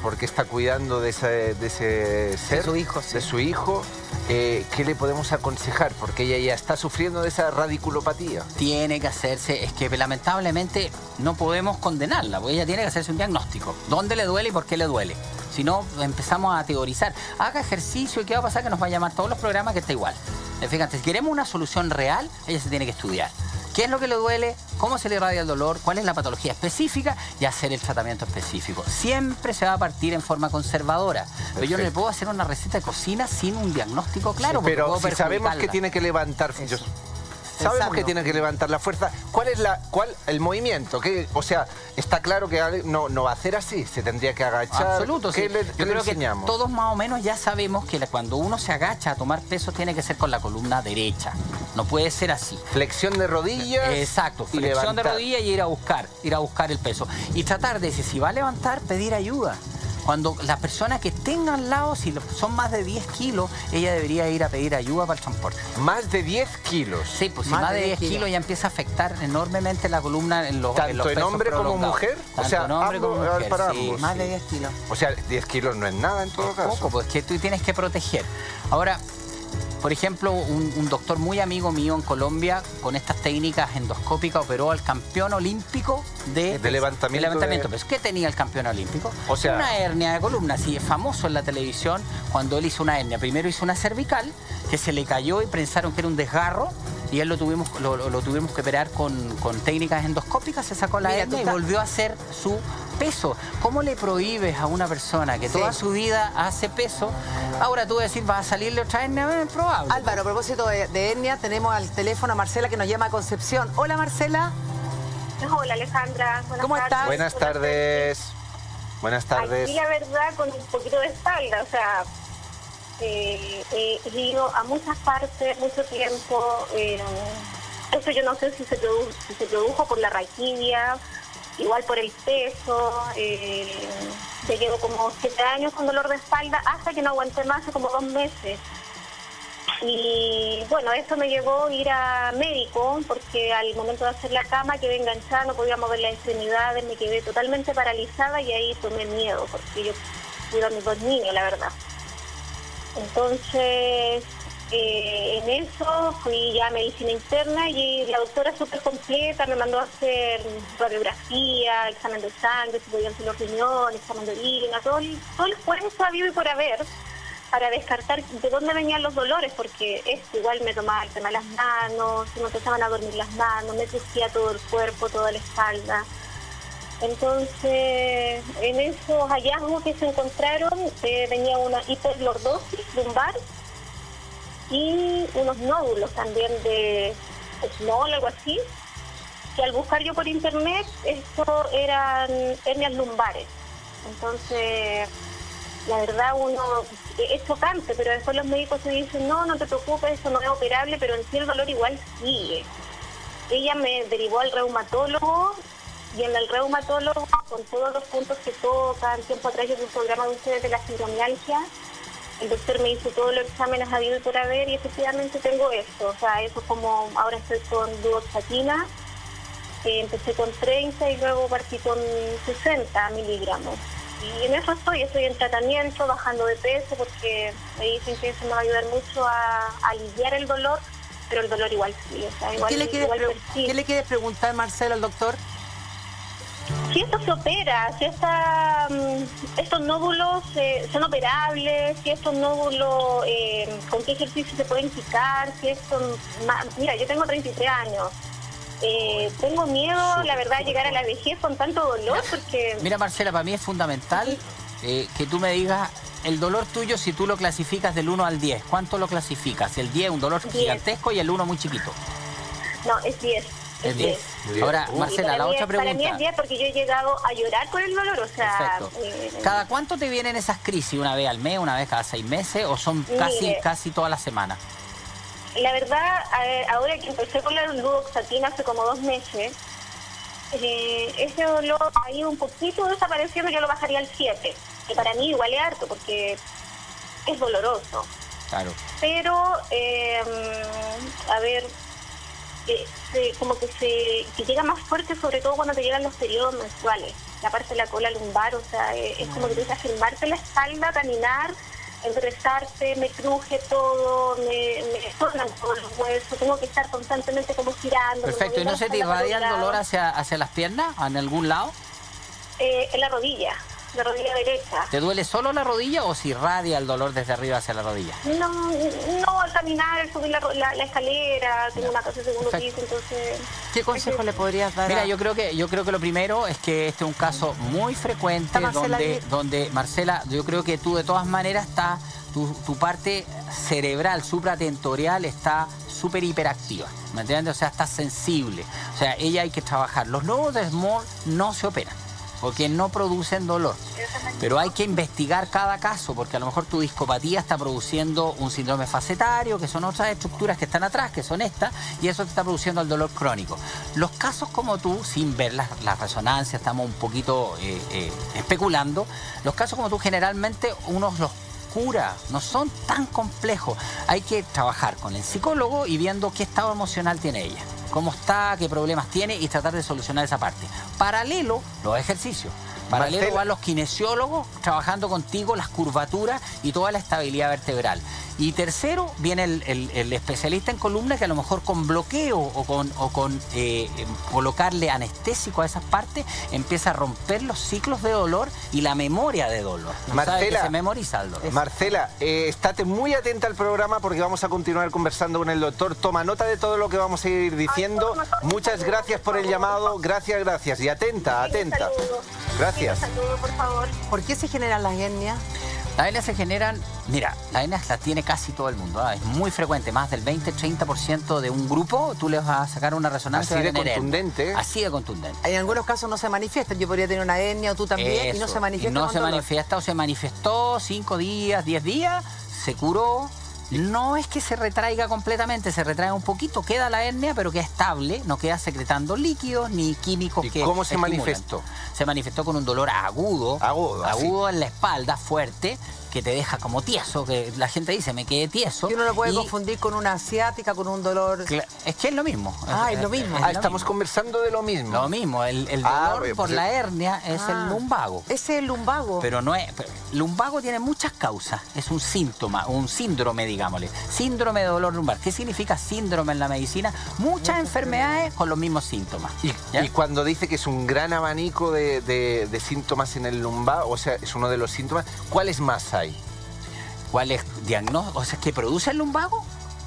porque está cuidando de ese ser, su hijo, sí. de su hijo, ¿qué le podemos aconsejar? Porque ella ya está sufriendo de esa radiculopatía. Tiene que hacerse, es que lamentablemente no podemos condenarla, porque ella tiene que hacerse un diagnóstico. ¿Dónde le duele y por qué le duele? Si no, empezamos a teorizar. Haga ejercicio y ¿qué va a pasar? Que nos va a llamar todos los programas que está igual. Fíjate, si queremos una solución real, ella se tiene que estudiar. ¿Qué es lo que le duele? ¿Cómo se le irradia el dolor? ¿Cuál es la patología específica? Y hacer el tratamiento específico. Siempre se va a partir en forma conservadora. Pero yo no le puedo hacer una receta de cocina sin un diagnóstico claro. porque Pero puedo si sabemos que perjudicarla. tiene que levantar... Sabemos pensando. que tiene que levantar la fuerza. ¿Cuál es el movimiento? O sea, está claro que no va a hacer así, se tendría que agachar. Absoluto, sí. ¿Qué le Yo creo que enseñamos? todos más o menos ya sabemos que cuando uno se agacha a tomar peso tiene que ser con la columna derecha. No puede ser así. Flexión de rodillas. Exacto, y flexión de levantar. rodilla y ir a buscar el peso. Y tratar de, si va a levantar, pedir ayuda. Cuando la persona que tenga al lado, si son más de 10 kilos, ella debería ir a pedir ayuda para el transporte. Más de 10 kilos. Sí, pues si más de 10 kilos ya empieza a afectar enormemente la columna en los ¿Tanto en pesos hombre como prolongados. mujer? Tanto O sea, en hombre como ambos, mujer, para sí, ambos. Más de 10 kilos. O sea, 10 kilos no es nada en todo caso. Poco, pues que tú tienes que proteger. Ahora, por ejemplo, un doctor muy amigo mío en Colombia, con estas técnicas endoscópicas, operó al campeón olímpico de levantamiento de- de peso. ¿Qué tenía el campeón olímpico? O sea- una hernia de columna. Sí, es famoso en la televisión cuando él hizo una hernia. Primero hizo una cervical, que se le cayó y pensaron que era un desgarro, y él lo tuvimos que operar con técnicas endoscópicas, se sacó la Mira, hernia y tú volvió a hacer su peso. ¿Cómo le prohíbes a una persona que toda su vida hace peso? Ahora tú vas a decir, ¿va a salirle otra hernia? Es probable. Álvaro, a propósito de hernia, tenemos al teléfono a Marcela que nos llama a Concepción. Hola, Marcela. Hola, Alejandra. ¿Cómo estás? Buenas tardes. Buenas tardes. Aquí la verdad con un poquito de espalda, o sea, he ido a muchas partes, mucho tiempo. Eso yo no sé si se produjo por la raquidia, igual por el peso. Ya llevo como 7 años con dolor de espalda hasta que no aguanté más, hace como 2 meses. Y bueno, eso me llevó a ir a médico porque al momento de hacer la cama quedé enganchada, no podía mover las extremidades, me quedé totalmente paralizada y ahí tomé miedo porque yo cuido a mis 2 niños, la verdad. Entonces, en eso fui ya a medicina interna y la doctora súper completa me mandó a hacer radiografía, examen de sangre, si podían ser los riñones, examen de orina, todo el esfuerzo habido y por haber para descartar de dónde venían los dolores, porque esto igual me tomaba el tema de las manos, me empezaban a dormir las manos, me crujía todo el cuerpo, toda la espalda. Entonces, en esos hallazgos que se encontraron, venía una hiperlordosis lumbar y unos nódulos también de small, algo así, que al buscar yo por internet, esto eran hernias lumbares. Entonces, la verdad es chocante, pero después los médicos se dicen, no te preocupes, eso no es operable, pero en sí el dolor igual sigue. Ella me derivó al reumatólogo, y en el reumatólogo, con todos los puntos que tocan, tiempo atrás yo vi un programa de ustedes de la fibromialgia, el doctor me hizo todos los exámenes habido y por haber, y efectivamente tengo esto. O sea, eso como ahora estoy con duoxatina, empecé con 30 y luego partí con 60 miligramos. Y en eso estoy en tratamiento, bajando de peso, porque me dicen que eso me va a ayudar mucho a aliviar el dolor, pero el dolor igual sigue. O sea, igual, ¿Qué le quieres preguntar, Marcela, al doctor? Si esto se opera, si estos nódulos son operables, si estos nódulos con qué ejercicio se pueden quitar, si esto... Mira, yo tengo 33 años. Tengo miedo, la verdad, llegar a la vejez con tanto dolor porque... Mira, Marcela, para mí es fundamental que tú me digas el dolor tuyo si tú lo clasificas del 1 al 10. ¿Cuánto lo clasificas? El 10 es un dolor 10. gigantesco y el 1 muy chiquito. No, es 10. Es 10. Ahora, Marcela, la otra pregunta. Para mí es 10 porque yo he llegado a llorar con el dolor, o sea... Perfecto. ¿Cada cuánto te vienen esas crisis? ¿Una vez al mes, una vez cada 6 meses o son casi todas las semanas? La verdad, ahora que empecé con la duoxatina hace como 2 meses, ese dolor ha ido un poquito desapareciendo, yo lo bajaría al 7, que para mí igual es harto porque es doloroso. Claro. Pero, a ver, como que llega más fuerte, sobre todo cuando te llegan los periodos menstruales, la parte de la cola lumbar, o sea, es como que tienes que afirmarte la espalda, caminar, enderezarte, me cruje todo, me sonan todos los huesos, tengo que estar constantemente como girando. Perfecto, ¿y no se te irradia el dolor hacia las piernas, en algún lado? En la rodilla. la rodilla derecha. ¿Te duele solo la rodilla o si irradia el dolor desde arriba hacia la rodilla? No, al caminar, al subir la escalera, tengo una casa de segundo piso, entonces... ¿Qué consejo le podrías dar? Mira, yo creo que lo primero es que este es un caso muy frecuente donde, Marcela, yo creo que tú de todas maneras tu parte cerebral, supratentorial está súper hiperactiva, ¿me entiendes? O sea, está sensible. O sea, ella hay que trabajar. Los lobos de Small no se operan porque no producen dolor. Pero hay que investigar cada caso, porque a lo mejor tu discopatía está produciendo un síndrome facetario, que son otras estructuras que están atrás, que son estas, y eso te está produciendo el dolor crónico. Los casos como tú, sin ver las resonancias, estamos un poquito especulando, los casos como tú generalmente uno los cura, no son tan complejos. Hay que trabajar con el psicólogo y viendo qué estado emocional tiene ella, cómo está, qué problemas tiene y tratar de solucionar esa parte. Paralelo, los ejercicios. Paralelo van los kinesiólogos trabajando contigo las curvaturas y toda la estabilidad vertebral. Y tercero, viene el especialista en columna que a lo mejor con bloqueo o con colocarle anestésico a esas partes empieza a romper los ciclos de dolor y la memoria de dolor. Marcela, se memoriza el dolor. Marcela, estate muy atenta al programa porque vamos a continuar conversando con el doctor. Toma nota de todo lo que vamos a ir diciendo. Muchas gracias por el llamado. Gracias. Y atenta. Gracias. Por favor. ¿Por qué se generan las hernias? Las hernias se generan, mira, las hernias las tiene casi todo el mundo, ¿eh? Es muy frecuente, más del 20-30% de un grupo, tú les vas a sacar una resonancia. Así de contundente. Así de contundente. En algunos casos no se manifiesta, yo podría tener una hernia o tú también, Eso. y no se manifiesta. Y no con se dolor. manifiesta o se manifestó 5 días, 10 días, se curó. No es que se retraiga completamente, se retrae un poquito, queda la hernia, pero queda estable, no queda secretando líquidos ni químicos que cómo se estimulan. manifestó? Se manifestó con un dolor agudo en la espalda, fuerte, que te deja como tieso, que la gente dice, me quedé tieso. Y uno lo puede confundir con una asiática, con un dolor... Es que es lo mismo. Es lo mismo. Estamos conversando de lo mismo. Lo mismo, el dolor por la hernia es el lumbago. Ese es el lumbago. Pero no es... Lumbago tiene muchas causas, es un síntoma, un síndrome, digámosle. Síndrome de dolor lumbar. ¿Qué significa síndrome en la medicina? Muchas enfermedades con los mismos síntomas. Y cuando dice que es un gran abanico de síntomas en el lumbago, o sea, es uno de los síntomas, ¿cuáles más hay? ¿Cuál es diagnóstico? O sea, ¿qué produce el lumbago?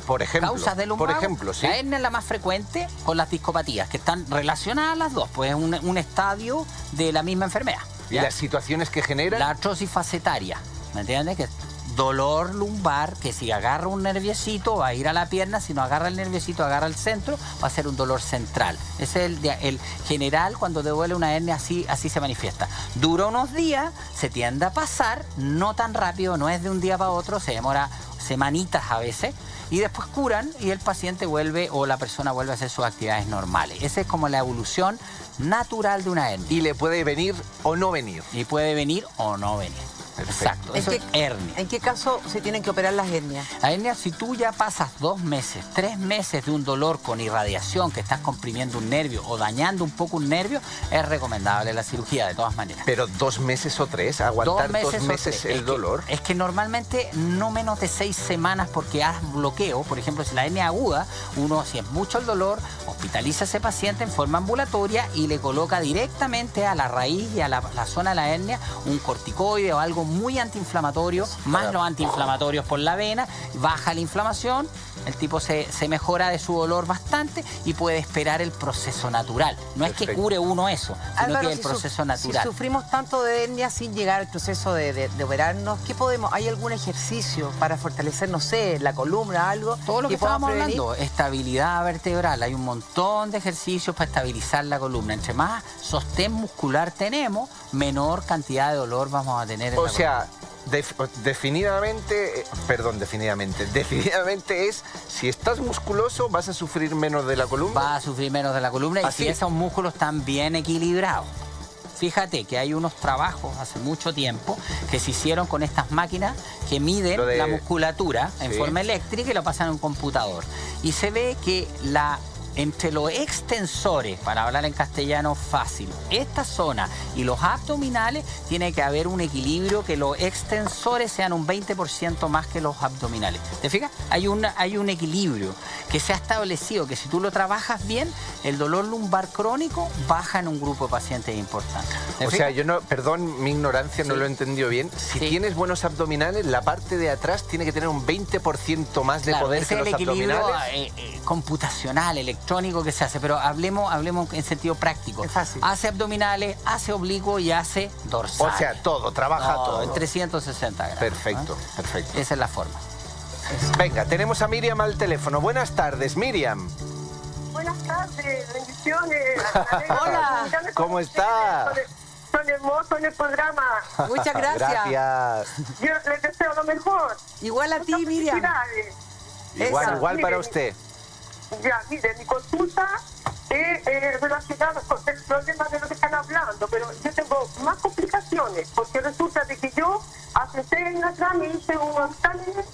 Por ejemplo. Causas de lumbago. Por ejemplo, sí. La hernia es la más frecuente con las discopatías, que están relacionadas las dos, pues es un estadio de la misma enfermedad. ¿Y las situaciones que generan? La artrosis facetaria, ¿me entiendes? Que es dolor lumbar, que si agarra un nerviecito va a ir a la pierna, si no agarra el nerviecito, agarra el centro, va a ser un dolor central. Ese es el general, cuando te duele una hernia, así se manifiesta. Dura unos días, se tiende a pasar, no tan rápido, no es de un día para otro, se demora semanitas a veces, y después curan y el paciente vuelve o la persona vuelve a hacer sus actividades normales. Esa es como la evolución natural de una hernia. Y le puede venir o no venir. Y puede venir o no venir. Exacto, eso es hernia. ¿En qué caso se tienen que operar las hernias? La hernia, si tú ya pasas 2 meses, 3 meses de un dolor con irradiación, que estás comprimiendo un nervio o dañando un poco un nervio, es recomendable la cirugía de todas maneras. Pero 2 meses o 3, aguantar 2 meses el dolor. Es que normalmente no menos de 6 semanas porque haz bloqueo. Por ejemplo, si la hernia aguda, uno, si es mucho el dolor, hospitaliza a ese paciente en forma ambulatoria y le coloca directamente a la raíz y a la zona de la hernia un corticoide o algo muy antiinflamatorio, más los antiinflamatorios por la vena, baja la inflamación, el tipo se mejora de su dolor bastante y puede esperar el proceso natural. No es que cure uno eso, sino Álvaro, que el proceso natural. Si sufrimos tanto de hernia sin llegar al proceso de operarnos, ¿qué podemos? ¿Hay algún ejercicio para fortalecer, no sé, la columna, algo? Todo lo que estábamos prevenir? hablando, estabilidad vertebral. Hay un montón de ejercicios para estabilizar la columna. Entre más sostén muscular tenemos, menor cantidad de dolor vamos a tener en la columna. O sea, definitivamente es, si estás musculoso vas a sufrir menos de la columna. Vas a sufrir menos de la columna y si esos músculos están bien equilibrados. Fíjate que hay unos trabajos hace mucho tiempo que se hicieron con estas máquinas que miden la musculatura en forma eléctrica y lo pasan en un computador. Y se ve que la entre los extensores, para hablar en castellano fácil, esta zona y los abdominales, tiene que haber un equilibrio, que los extensores sean un 20% más que los abdominales. ¿Te fijas? Hay un equilibrio que se ha establecido, que si tú lo trabajas bien, el dolor lumbar crónico baja en un grupo de pacientes importante. O sea, yo no, perdón mi ignorancia, no lo he entendido bien. Si tienes buenos abdominales, la parte de atrás tiene que tener un 20% más de poder que los abdominales. Ese es el equilibrio computacional, electrónico que se hace, pero hablemos en sentido práctico. Es fácil. Hace abdominales, hace oblicuo y hace dorsal. O sea, todo, trabaja todo. En 360 grados. Perfecto, perfecto. Esa es la forma. Venga, tenemos a Miriam al teléfono. Buenas tardes, Miriam. Buenas tardes, bendiciones. Hola. ¿Cómo está? Son hermosos en el programa. Muchas gracias. Gracias. Yo les deseo lo mejor. Igual a ti, Muchas Miriam. felicidades. Igual para Mire, usted. Ya, mire, mi consulta es relacionada con el problema de lo que están hablando, pero yo tengo más complicaciones, porque resulta de que yo hace 6 años atrás me hice un examen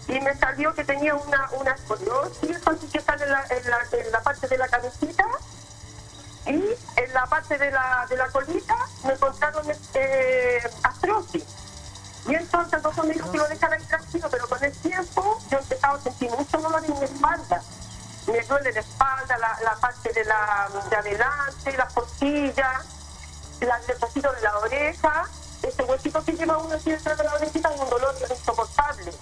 y me salió que tenía una escoliosis, así que está en la parte de la cabecita, y en la parte de la colita me encontraron artrosis. Y entonces el doctor me dijo que lo dejara ahí tranquilo, pero con el tiempo yo he empezado a sentir mucho dolor en mi espalda. Me duele la espalda, la parte de adelante, las costillas, el huesito de la oreja. Ese huesito que lleva uno aquí detrás de la orejita es un dolor insoportable.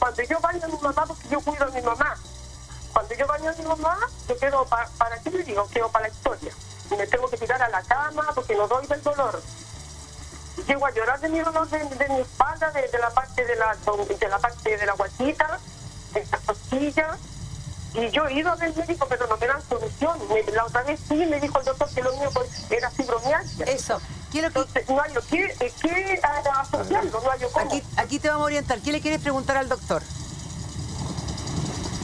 Cuando yo baño a mi mamá, porque yo cuido a mi mamá, cuando yo baño a mi mamá, yo quedo, ¿para qué le digo? Quedo para la historia. Y me tengo que tirar a la cama porque no doy del dolor. Llego a llorar de mi dolor de mi espalda, de la parte de la guatita, de las costillas. Y yo he ido a ver al médico, pero no me dan solución. La otra vez sí me dijo el doctor que lo mío era fibromialgia. Eso. Entonces, no hay qué asociarlo, no hay cómo. Aquí te vamos a orientar. ¿Qué le quieres preguntar al doctor?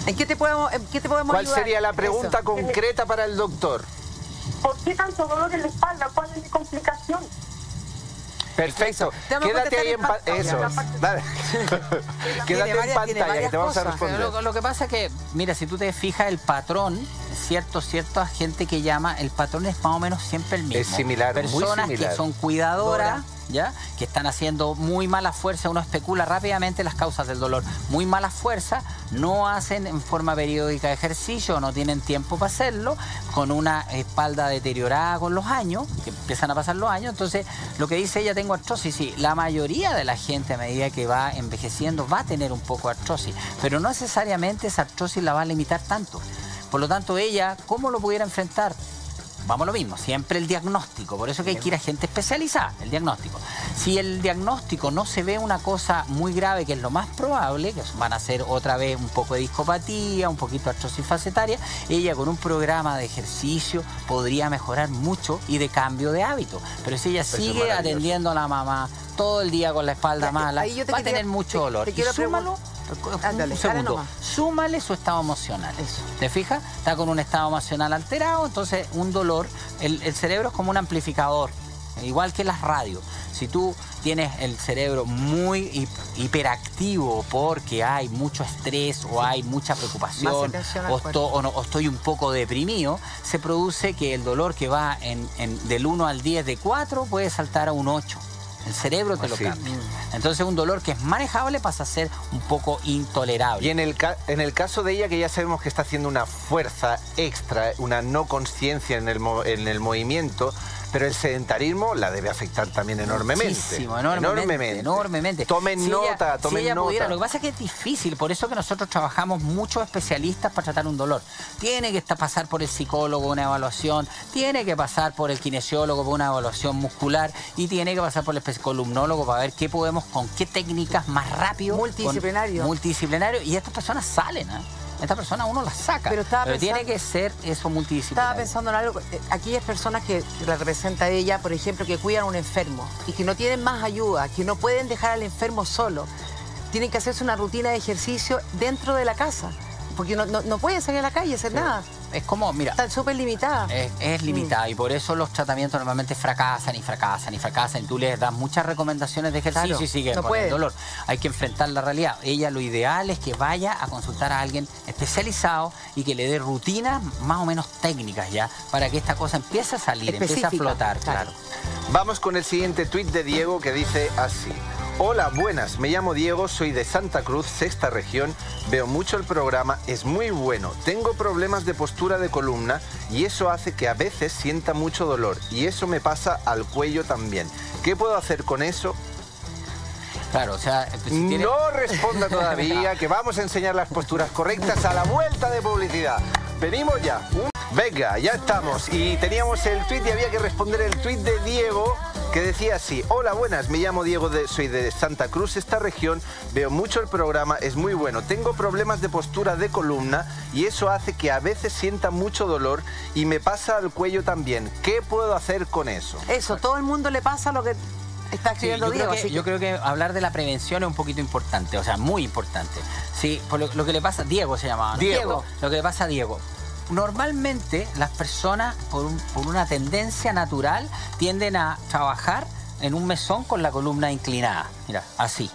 ¿En qué te podemos ayudar? ¿Cuál sería la pregunta Eso. concreta para el doctor? ¿Por qué tanto dolor en la espalda? ¿Cuál es mi complicación? Perfecto. Te vamos a Quédate ahí en contestar en eso. pantalla. Dale. Quédate en pantalla que te vamos a cosas. responder. Lo que pasa es que, mira, si tú te fijas, el patrón, cierta gente que llama, el patrón es más o menos siempre el mismo. Es similar, muy Personas similar. que son cuidadoras, ¿ya? Que están haciendo muy mala fuerza, uno especula rápidamente las causas del dolor. Muy mala fuerza, no hacen en forma periódica ejercicio, no tienen tiempo para hacerlo, con una espalda deteriorada con los años, que empiezan a pasar los años. Entonces, lo que dice ella, tengo artrosis, sí, la mayoría de la gente a medida que va envejeciendo va a tener un poco de artrosis, pero no necesariamente esa artrosis la va a limitar tanto. Por lo tanto, ella, ¿cómo lo pudiera enfrentar? Vamos a lo mismo, siempre el diagnóstico, por eso que hay que ir a gente especializada, el diagnóstico. Si el diagnóstico no se ve una cosa muy grave, que es lo más probable, que van a ser otra vez un poco de discopatía, un poquito de artrosis facetaria, ella con un programa de ejercicio podría mejorar mucho y de cambio de hábito. Pero si ella sigue atendiendo a la mamá todo el día con la espalda mala, va a tener mucho dolor. Y súmalo, Ándale, un segundo, nomás. súmale su estado emocional. Eso. ¿Te fijas? Está con un estado emocional alterado, entonces un dolor. El cerebro es como un amplificador, igual que las radios. Si tú tienes el cerebro muy hiperactivo porque hay mucho estrés o hay mucha preocupación o estoy un poco deprimido, se produce que el dolor que va del 1 al 10 de 4 puede saltar a un 8. El cerebro te lo cambia. Entonces un dolor que es manejable pasa a ser un poco intolerable. Y en el caso de ella, que ya sabemos que está haciendo una fuerza extra, una no conciencia en el movimiento, pero el sedentarismo la debe afectar también enormemente. Muchísimo, enormemente. Tomen nota. Lo que pasa es que es difícil, por eso que nosotros trabajamos muchos especialistas para tratar un dolor. Tiene que pasar por el psicólogo una evaluación, tiene que pasar por el kinesiólogo por una evaluación muscular y tiene que pasar por el columnólogo para ver qué podemos, con qué técnicas más rápido. Multidisciplinario. Y estas personas salen, ¿eh? Esta persona uno la saca, pero tiene que ser eso multidisciplinario. Estaba pensando en algo, aquellas personas que la representa ella, por ejemplo, que cuidan a un enfermo y que no tienen más ayuda, que no pueden dejar al enfermo solo, tienen que hacerse una rutina de ejercicio dentro de la casa, porque no pueden salir a la calle a hacer nada. es como, mira... Está súper limitada. Es limitada y por eso los tratamientos normalmente fracasan y fracasan y fracasan. Y tú les das muchas recomendaciones de ejercicio Claro, y siguen no con puede. el dolor. Hay que enfrentar la realidad. Ella lo ideal es que vaya a consultar a alguien especializado y que le dé rutinas más o menos técnicas ya, para que esta cosa empiece a salir, empiece a Específica, flotar, claro. claro. Vamos con el siguiente tuit de Diego que dice así. Hola, buenas, me llamo Diego, soy de Santa Cruz, sexta región, veo mucho el programa, es muy bueno. Tengo problemas de postura de columna y eso hace que a veces sienta mucho dolor y eso me pasa al cuello también. ¿Qué puedo hacer con eso? Claro, o sea, si tiene... No responda todavía, que vamos a enseñar las posturas correctas a la vuelta de publicidad. Venimos ya. Venga, ya estamos. Y teníamos el tuit y había que responder el tuit de Diego, que decía así. Hola, buenas, me llamo Diego, soy de Santa Cruz, esta región, veo mucho el programa, es muy bueno. Tengo problemas de postura de columna y eso hace que a veces sienta mucho dolor y me pasa al cuello también. ¿Qué puedo hacer con eso? Eso, todo el mundo le pasa lo que está Sí, escribiendo Diego. yo creo que hablar de la prevención es un poquito importante, o sea, muy importante. Sí, por lo que le pasa, Diego se llamaba, ¿no? Diego. Lo que le pasa a Diego. Normalmente las personas, por una tendencia natural, tienden a trabajar en un mesón con la columna inclinada. Mira, así.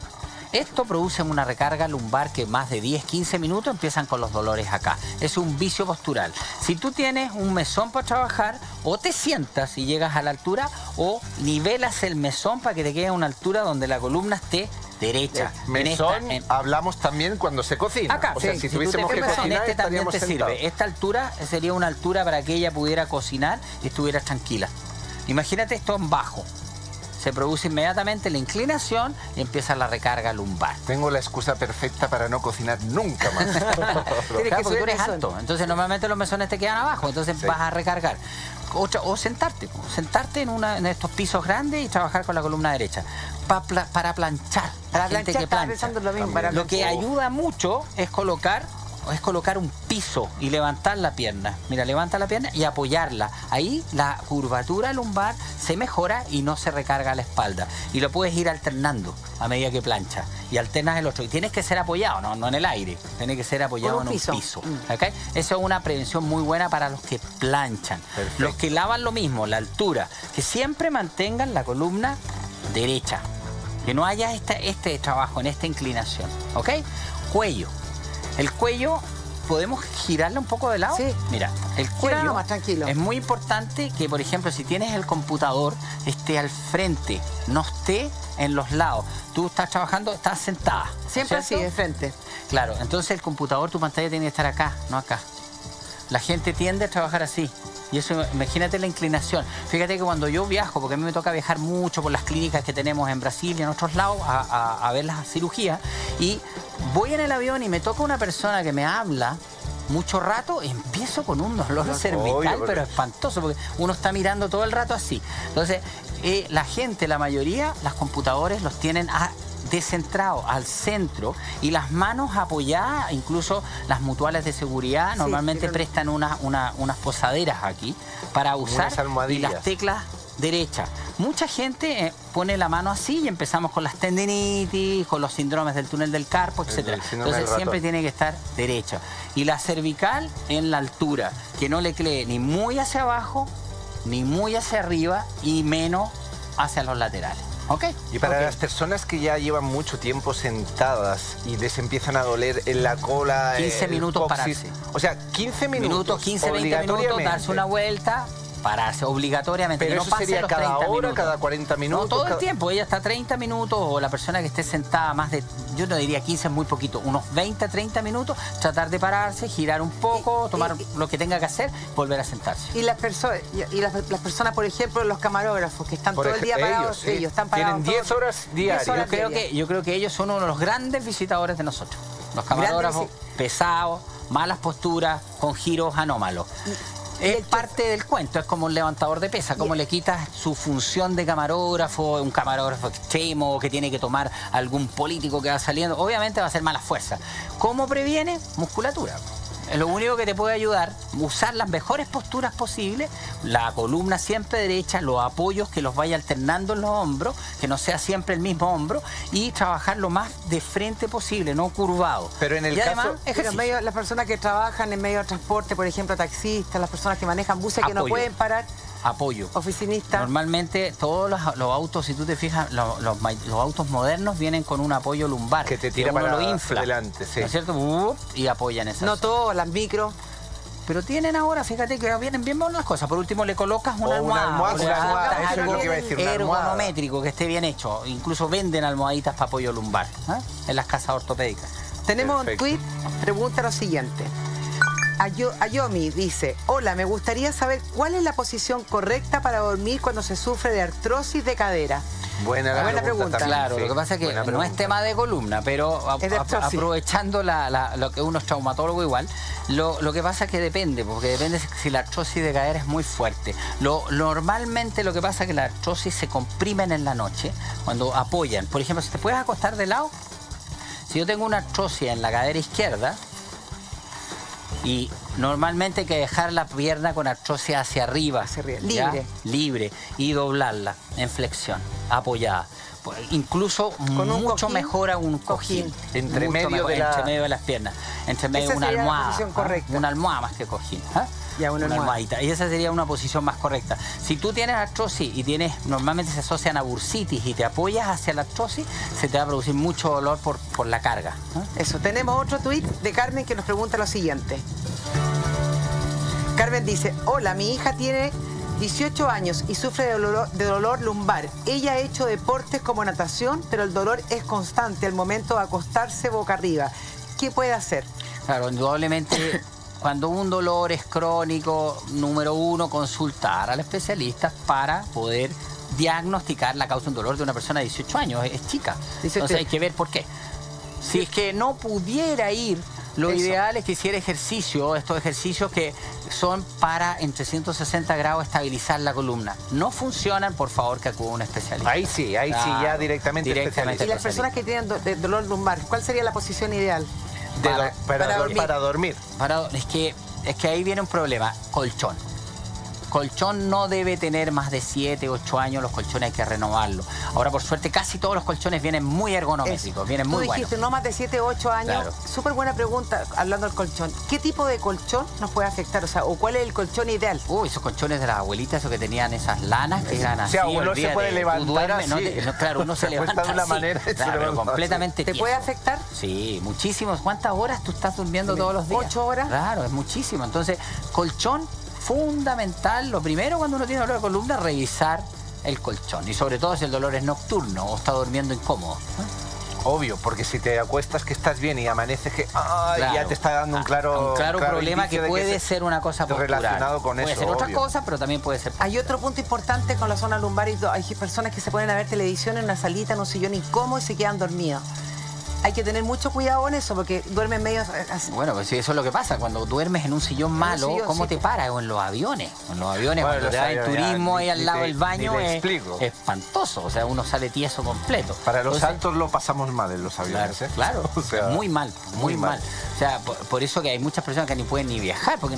Esto produce una recarga lumbar que más de 10-15 minutos empiezan con los dolores acá. Es un vicio postural. Si tú tienes un mesón para trabajar, o te sientas y llegas a la altura, o nivelas el mesón para que te quede a una altura donde la columna esté derecha. Mesón, hablamos también cuando se cocina. Acá, o sea, sí. si tú tuviésemos te que pones en cocinar, este también estaríamos te sentados. sirve. Esta altura sería una altura para que ella pudiera cocinar y estuviera tranquila. Imagínate esto en bajo. Se produce inmediatamente la inclinación y empieza la recarga lumbar. Tengo la excusa perfecta para no cocinar nunca más. Claro, porque tú eres alto, entonces normalmente los mesones te quedan abajo, entonces vas a recargar. O sentarte en estos pisos grandes y trabajar con la columna derecha. Para planchar. Para gente planchar, que estaba plancha. pensando lo mismo. Para Lo que planchar. ayuda mucho es colocar un piso y levantar la pierna. Mira, levanta la pierna y apoyarla. Ahí la curvatura lumbar se mejora y no se recarga la espalda. Y lo puedes ir alternando a medida que planchas. Y alternas el otro. Y tienes que ser apoyado, no en el aire. Tiene que ser apoyado en un piso. ¿Okay? Eso es una prevención muy buena para los que planchan. Perfecto. Los que lavan lo mismo, la altura. Que siempre mantengan la columna derecha. Que no haya este trabajo en esta inclinación. ¿Ok? Cuello. El cuello, ¿podemos girarle un poco de lado? Sí. Mira, el Gíralo cuello nomás, tranquilo. es muy importante que, por ejemplo, si tienes el computador, esté al frente, no esté en los lados. Tú estás trabajando, estás sentada. Siempre así, ¿cierto? de frente. Claro, entonces el computador, tu pantalla tiene que estar acá, no acá. La gente tiende a trabajar así. Y eso, imagínate la inclinación. Fíjate que cuando yo viajo, porque a mí me toca viajar mucho por las clínicas que tenemos en Brasil y en otros lados a ver las cirugías, y voy en el avión y me toca una persona que me habla mucho rato, empiezo con un dolor cervical, pero espantoso, porque uno está mirando todo el rato así. Entonces, la gente, la mayoría, los computadores los tienen descentrado al centro y las manos apoyadas, incluso las mutuales de seguridad normalmente prestan unas posaderas aquí para usar, y las teclas derechas. Mucha gente pone la mano así y empezamos con las tendinitis, con los síndromes del túnel del carpo, etc. Entonces siempre tiene que estar derecha. Y la cervical en la altura, que no le quede ni muy hacia abajo, ni muy hacia arriba y menos hacia los laterales. ¿Ok? Y para las personas que ya llevan mucho tiempo sentadas y les empiezan a doler en la cola, 15 minutos coxis, pararse. O sea, 15 minutos. 15, 20 minutos, darse una vuelta, pararse obligatoriamente. Pero que eso no pase sería los cada 30 hora, minutos. cada 40 minutos. No, todo el tiempo. Ella está 30 minutos, o la persona que esté sentada más de, yo no diría 15, es muy poquito, unos 20, 30 minutos, tratar de pararse, girar un poco, tomar lo que tenga que hacer, volver a sentarse. Y las personas, por ejemplo, los camarógrafos, que están todo el día parados, ellos están parados. Tienen 10 horas diarias. Yo creo que ellos son uno de los grandes visitadores de nosotros. Los camarógrafos pesados, malas posturas, con giros anómalos. Es parte del cuento, es como un levantador de pesa, como le quitas su función de camarógrafo, un camarógrafo extremo que tiene que tomar algún político que va saliendo, obviamente va a ser mala fuerza. ¿Cómo previene? Musculatura. lo único que te puede ayudar, usar las mejores posturas posibles, la columna siempre derecha, los apoyos que los vaya alternando en los hombros, que no sea siempre el mismo hombro, y trabajar lo más de frente posible, no curvado. Pero en el caso... Las personas que trabajan en medio de transporte, por ejemplo, taxistas, las personas que manejan buses que no pueden parar. Apoyo. Oficinistas. Normalmente todos los autos, si tú te fijas, los autos modernos vienen con un apoyo lumbar. Que te tira uno para lo infla, adelante, sí. ¿no es cierto? Y apoyan esas. No todos, las micros. Pero tienen ahora, fíjate que vienen bien buenas cosas. Por último, le colocas una almohada. Eso es lo que iba a decir, una almohada. Ergonométrico, que esté bien hecho. Incluso venden almohaditas para apoyo lumbar, en las casas ortopédicas. Tenemos Perfecto. un tweet, pregunta lo siguiente. Ayomi dice: hola, me gustaría saber cuál es la posición correcta para dormir cuando se sufre de artrosis de cadera. Buena pregunta. Claro, lo que pasa es que no es tema de columna, pero aprovechando lo que uno es traumatólogo igual, lo que pasa es que depende, porque depende si la artrosis de cadera es muy fuerte. Normalmente lo que pasa es que la artrosis se comprimen en la noche cuando apoyan. Por ejemplo, si te puedes acostar de lado, si yo tengo una artrosis en la cadera izquierda, y normalmente hay que dejar la pierna con artrosis hacia arriba, libre, y doblarla en flexión, apoyada. Incluso con mucho mejor a un cojín. Entre medio de las piernas. Entre medio de una almohada. Una almohada más que cojín. Una almohadita. Y esa sería una posición más correcta. Si tú tienes artrosis y normalmente se asocian a bursitis y te apoyas hacia la artrosis, se te va a producir mucho dolor por la carga. Eso. Tenemos otro tuit de Carmen que nos pregunta lo siguiente. Carmen dice: hola, mi hija tiene 18 años y sufre de dolor lumbar. Ella ha hecho deportes como natación, pero el dolor es constante al momento de acostarse boca arriba. ¿Qué puede hacer? Claro, indudablemente, cuando un dolor es crónico, número uno, consultar al especialista para poder diagnosticar la causa de un dolor de una persona de 18 años. Es chica. Entonces hay que ver por qué. Si es que no pudiera ir, lo ideal es que hiciera ejercicio, estos ejercicios que son para en 360 grados estabilizar la columna. No funcionan, por favor, que acuda un especialista. Ahí sí, ya directamente especialista. Y las personas que tienen dolor lumbar, ¿cuál sería la posición ideal? Para dormir. Es que ahí viene un problema. Colchón. Colchón no debe tener más de 7, 8 años, los colchones hay que renovarlos. Ahora, por suerte, casi todos los colchones vienen muy ergonométricos, vienen muy buenos. Tú dijiste, no más de 7, 8 años. Claro. Súper buena pregunta, hablando del colchón. ¿Qué tipo de colchón nos puede afectar? O ¿cuál es el colchón ideal? Esos colchones de las abuelitas, esos que tenían esas lanas que eran así. O sea, uno se puede levantar así. Claro, uno se levanta de una manera pero completamente ¿Te puede afectar? Sí, muchísimo. ¿Cuántas horas tú estás durmiendo todos los días? 8 horas. Claro, es muchísimo. Entonces, colchón fundamental. Lo primero cuando uno tiene dolor de columna, revisar el colchón. Y sobre todo si el dolor es nocturno o está durmiendo incómodo. Obvio, porque si te acuestas que estás bien y amaneces que ya te está dando un claro problema que puede ser una cosa postural. Relacionado con puede eso, ser otra obvio. cosa, pero también puede ser postural. Hay otro punto importante con la zona lumbar y hay personas que se ponen a ver televisión en una salita, en un sillón incómodo y se quedan dormidos. Hay que tener mucho cuidado con eso porque duermen medio... Bueno, pues sí, eso es lo que pasa. Cuando duermes en un sillón malo, ¿cómo te paras? O en los aviones. En los aviones, cuando te da el turismo ahí al lado del baño, es espantoso. O sea, uno sale tieso completo. Para los saltos lo pasamos mal en los aviones, Claro, o sea, muy mal. O sea, por eso que hay muchas personas que ni pueden ni viajar, porque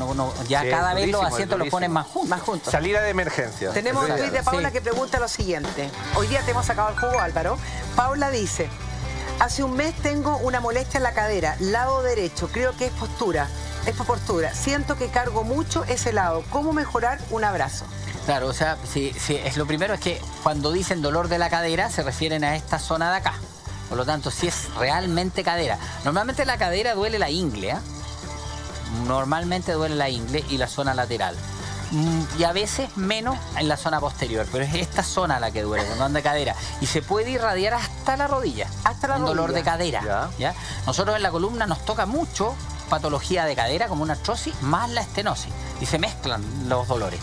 cada vez los asientos los ponen más juntos. Salida de emergencia. Tenemos un tweet de Paula que pregunta lo siguiente. Hoy día te hemos sacado el jugo, Álvaro. Paula dice: hace un mes tengo una molestia en la cadera, lado derecho, creo que es postura. Siento que cargo mucho ese lado. ¿Cómo mejorar? Un abrazo. Claro, o sea, es lo primero es que cuando dicen dolor de la cadera se refieren a esta zona de acá. Por lo tanto, si es realmente cadera. Normalmente la cadera duele la ingle, Normalmente duele la ingle y la zona lateral. Y a veces menos en la zona posterior, pero es esta zona la que duele, cuando anda cadera. Y se puede irradiar hasta la rodilla. Dolor de cadera. ¿Ya? Nosotros en la columna nos toca mucho patología de cadera, como una artrosis, más la estenosis. Y se mezclan los dolores.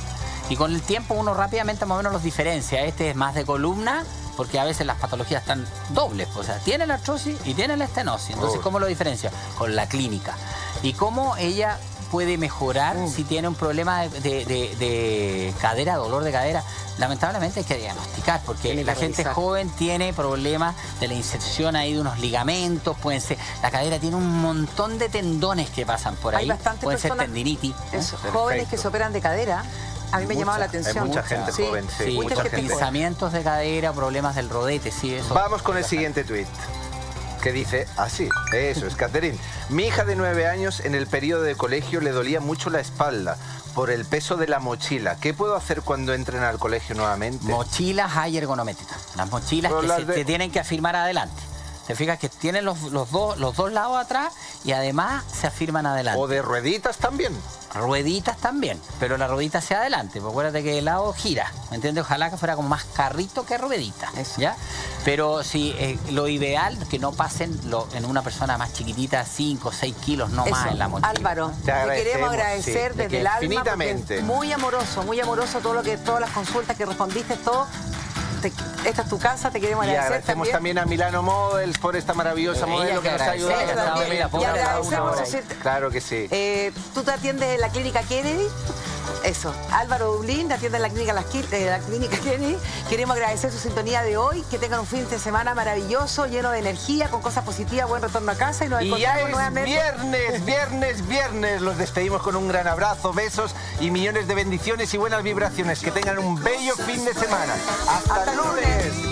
Y con el tiempo uno rápidamente más o menos los diferencia. Este es más de columna, porque a veces las patologías están dobles. O sea, tiene la artrosis y tiene la estenosis. Entonces, ¿cómo lo diferencia? Con la clínica. Y cómo ella puede mejorar si tiene un problema de cadera, dolor de cadera. Lamentablemente hay que diagnosticar, porque la gente joven tiene problemas de la inserción ahí de unos ligamentos, pueden ser, la cadera tiene un montón de tendones que pasan por ahí, pueden ser tendinitis. Jóvenes que se operan de cadera. A mí me llamaba la atención. Hay mucha gente joven, sí. Muchos pinzamientos de cadera, problemas del rodete, sí, eso. Vamos con el siguiente tuit, que dice así. Eso es, Catherine. Mi hija de 9 años en el periodo de colegio le dolía mucho la espalda por el peso de la mochila. ¿Qué puedo hacer cuando entren al colegio nuevamente? Mochilas hay ergonométricas. Las mochilas que se tienen que afirmar adelante. Te fijas que tienen los dos lados atrás y además se afirman adelante. ¿O de rueditas también? Rueditas también, pero la ruedita hacia adelante, porque acuérdate que el lado gira, ¿me entiendes? Ojalá que fuera como más carrito que ruedita, ¿ya? Pero si lo ideal es que no pasen en una persona más chiquitita, 5 o 6 kilos, no más en la mochila. Álvaro, te queremos agradecer desde el alma, infinitamente. Muy amoroso todas las consultas que respondiste, todo. Esta es tu casa, te queremos agradecer. Y agradecemos también a Milano Models por esta maravillosa modelo que nos ha ayudado. Y agradecemos, claro que sí. Tú te atiendes en la clínica Kennedy. Eso, Álvaro Dublín, te atiende en la clínica Kennedy. Queremos agradecer su sintonía de hoy, que tengan un fin de semana maravilloso, lleno de energía, con cosas positivas, buen retorno a casa y nos encontramos nuevamente. Viernes. Los despedimos con un gran abrazo, besos y millones de bendiciones y buenas vibraciones. Que tengan un bello fin de semana. ¡Hasta lunes!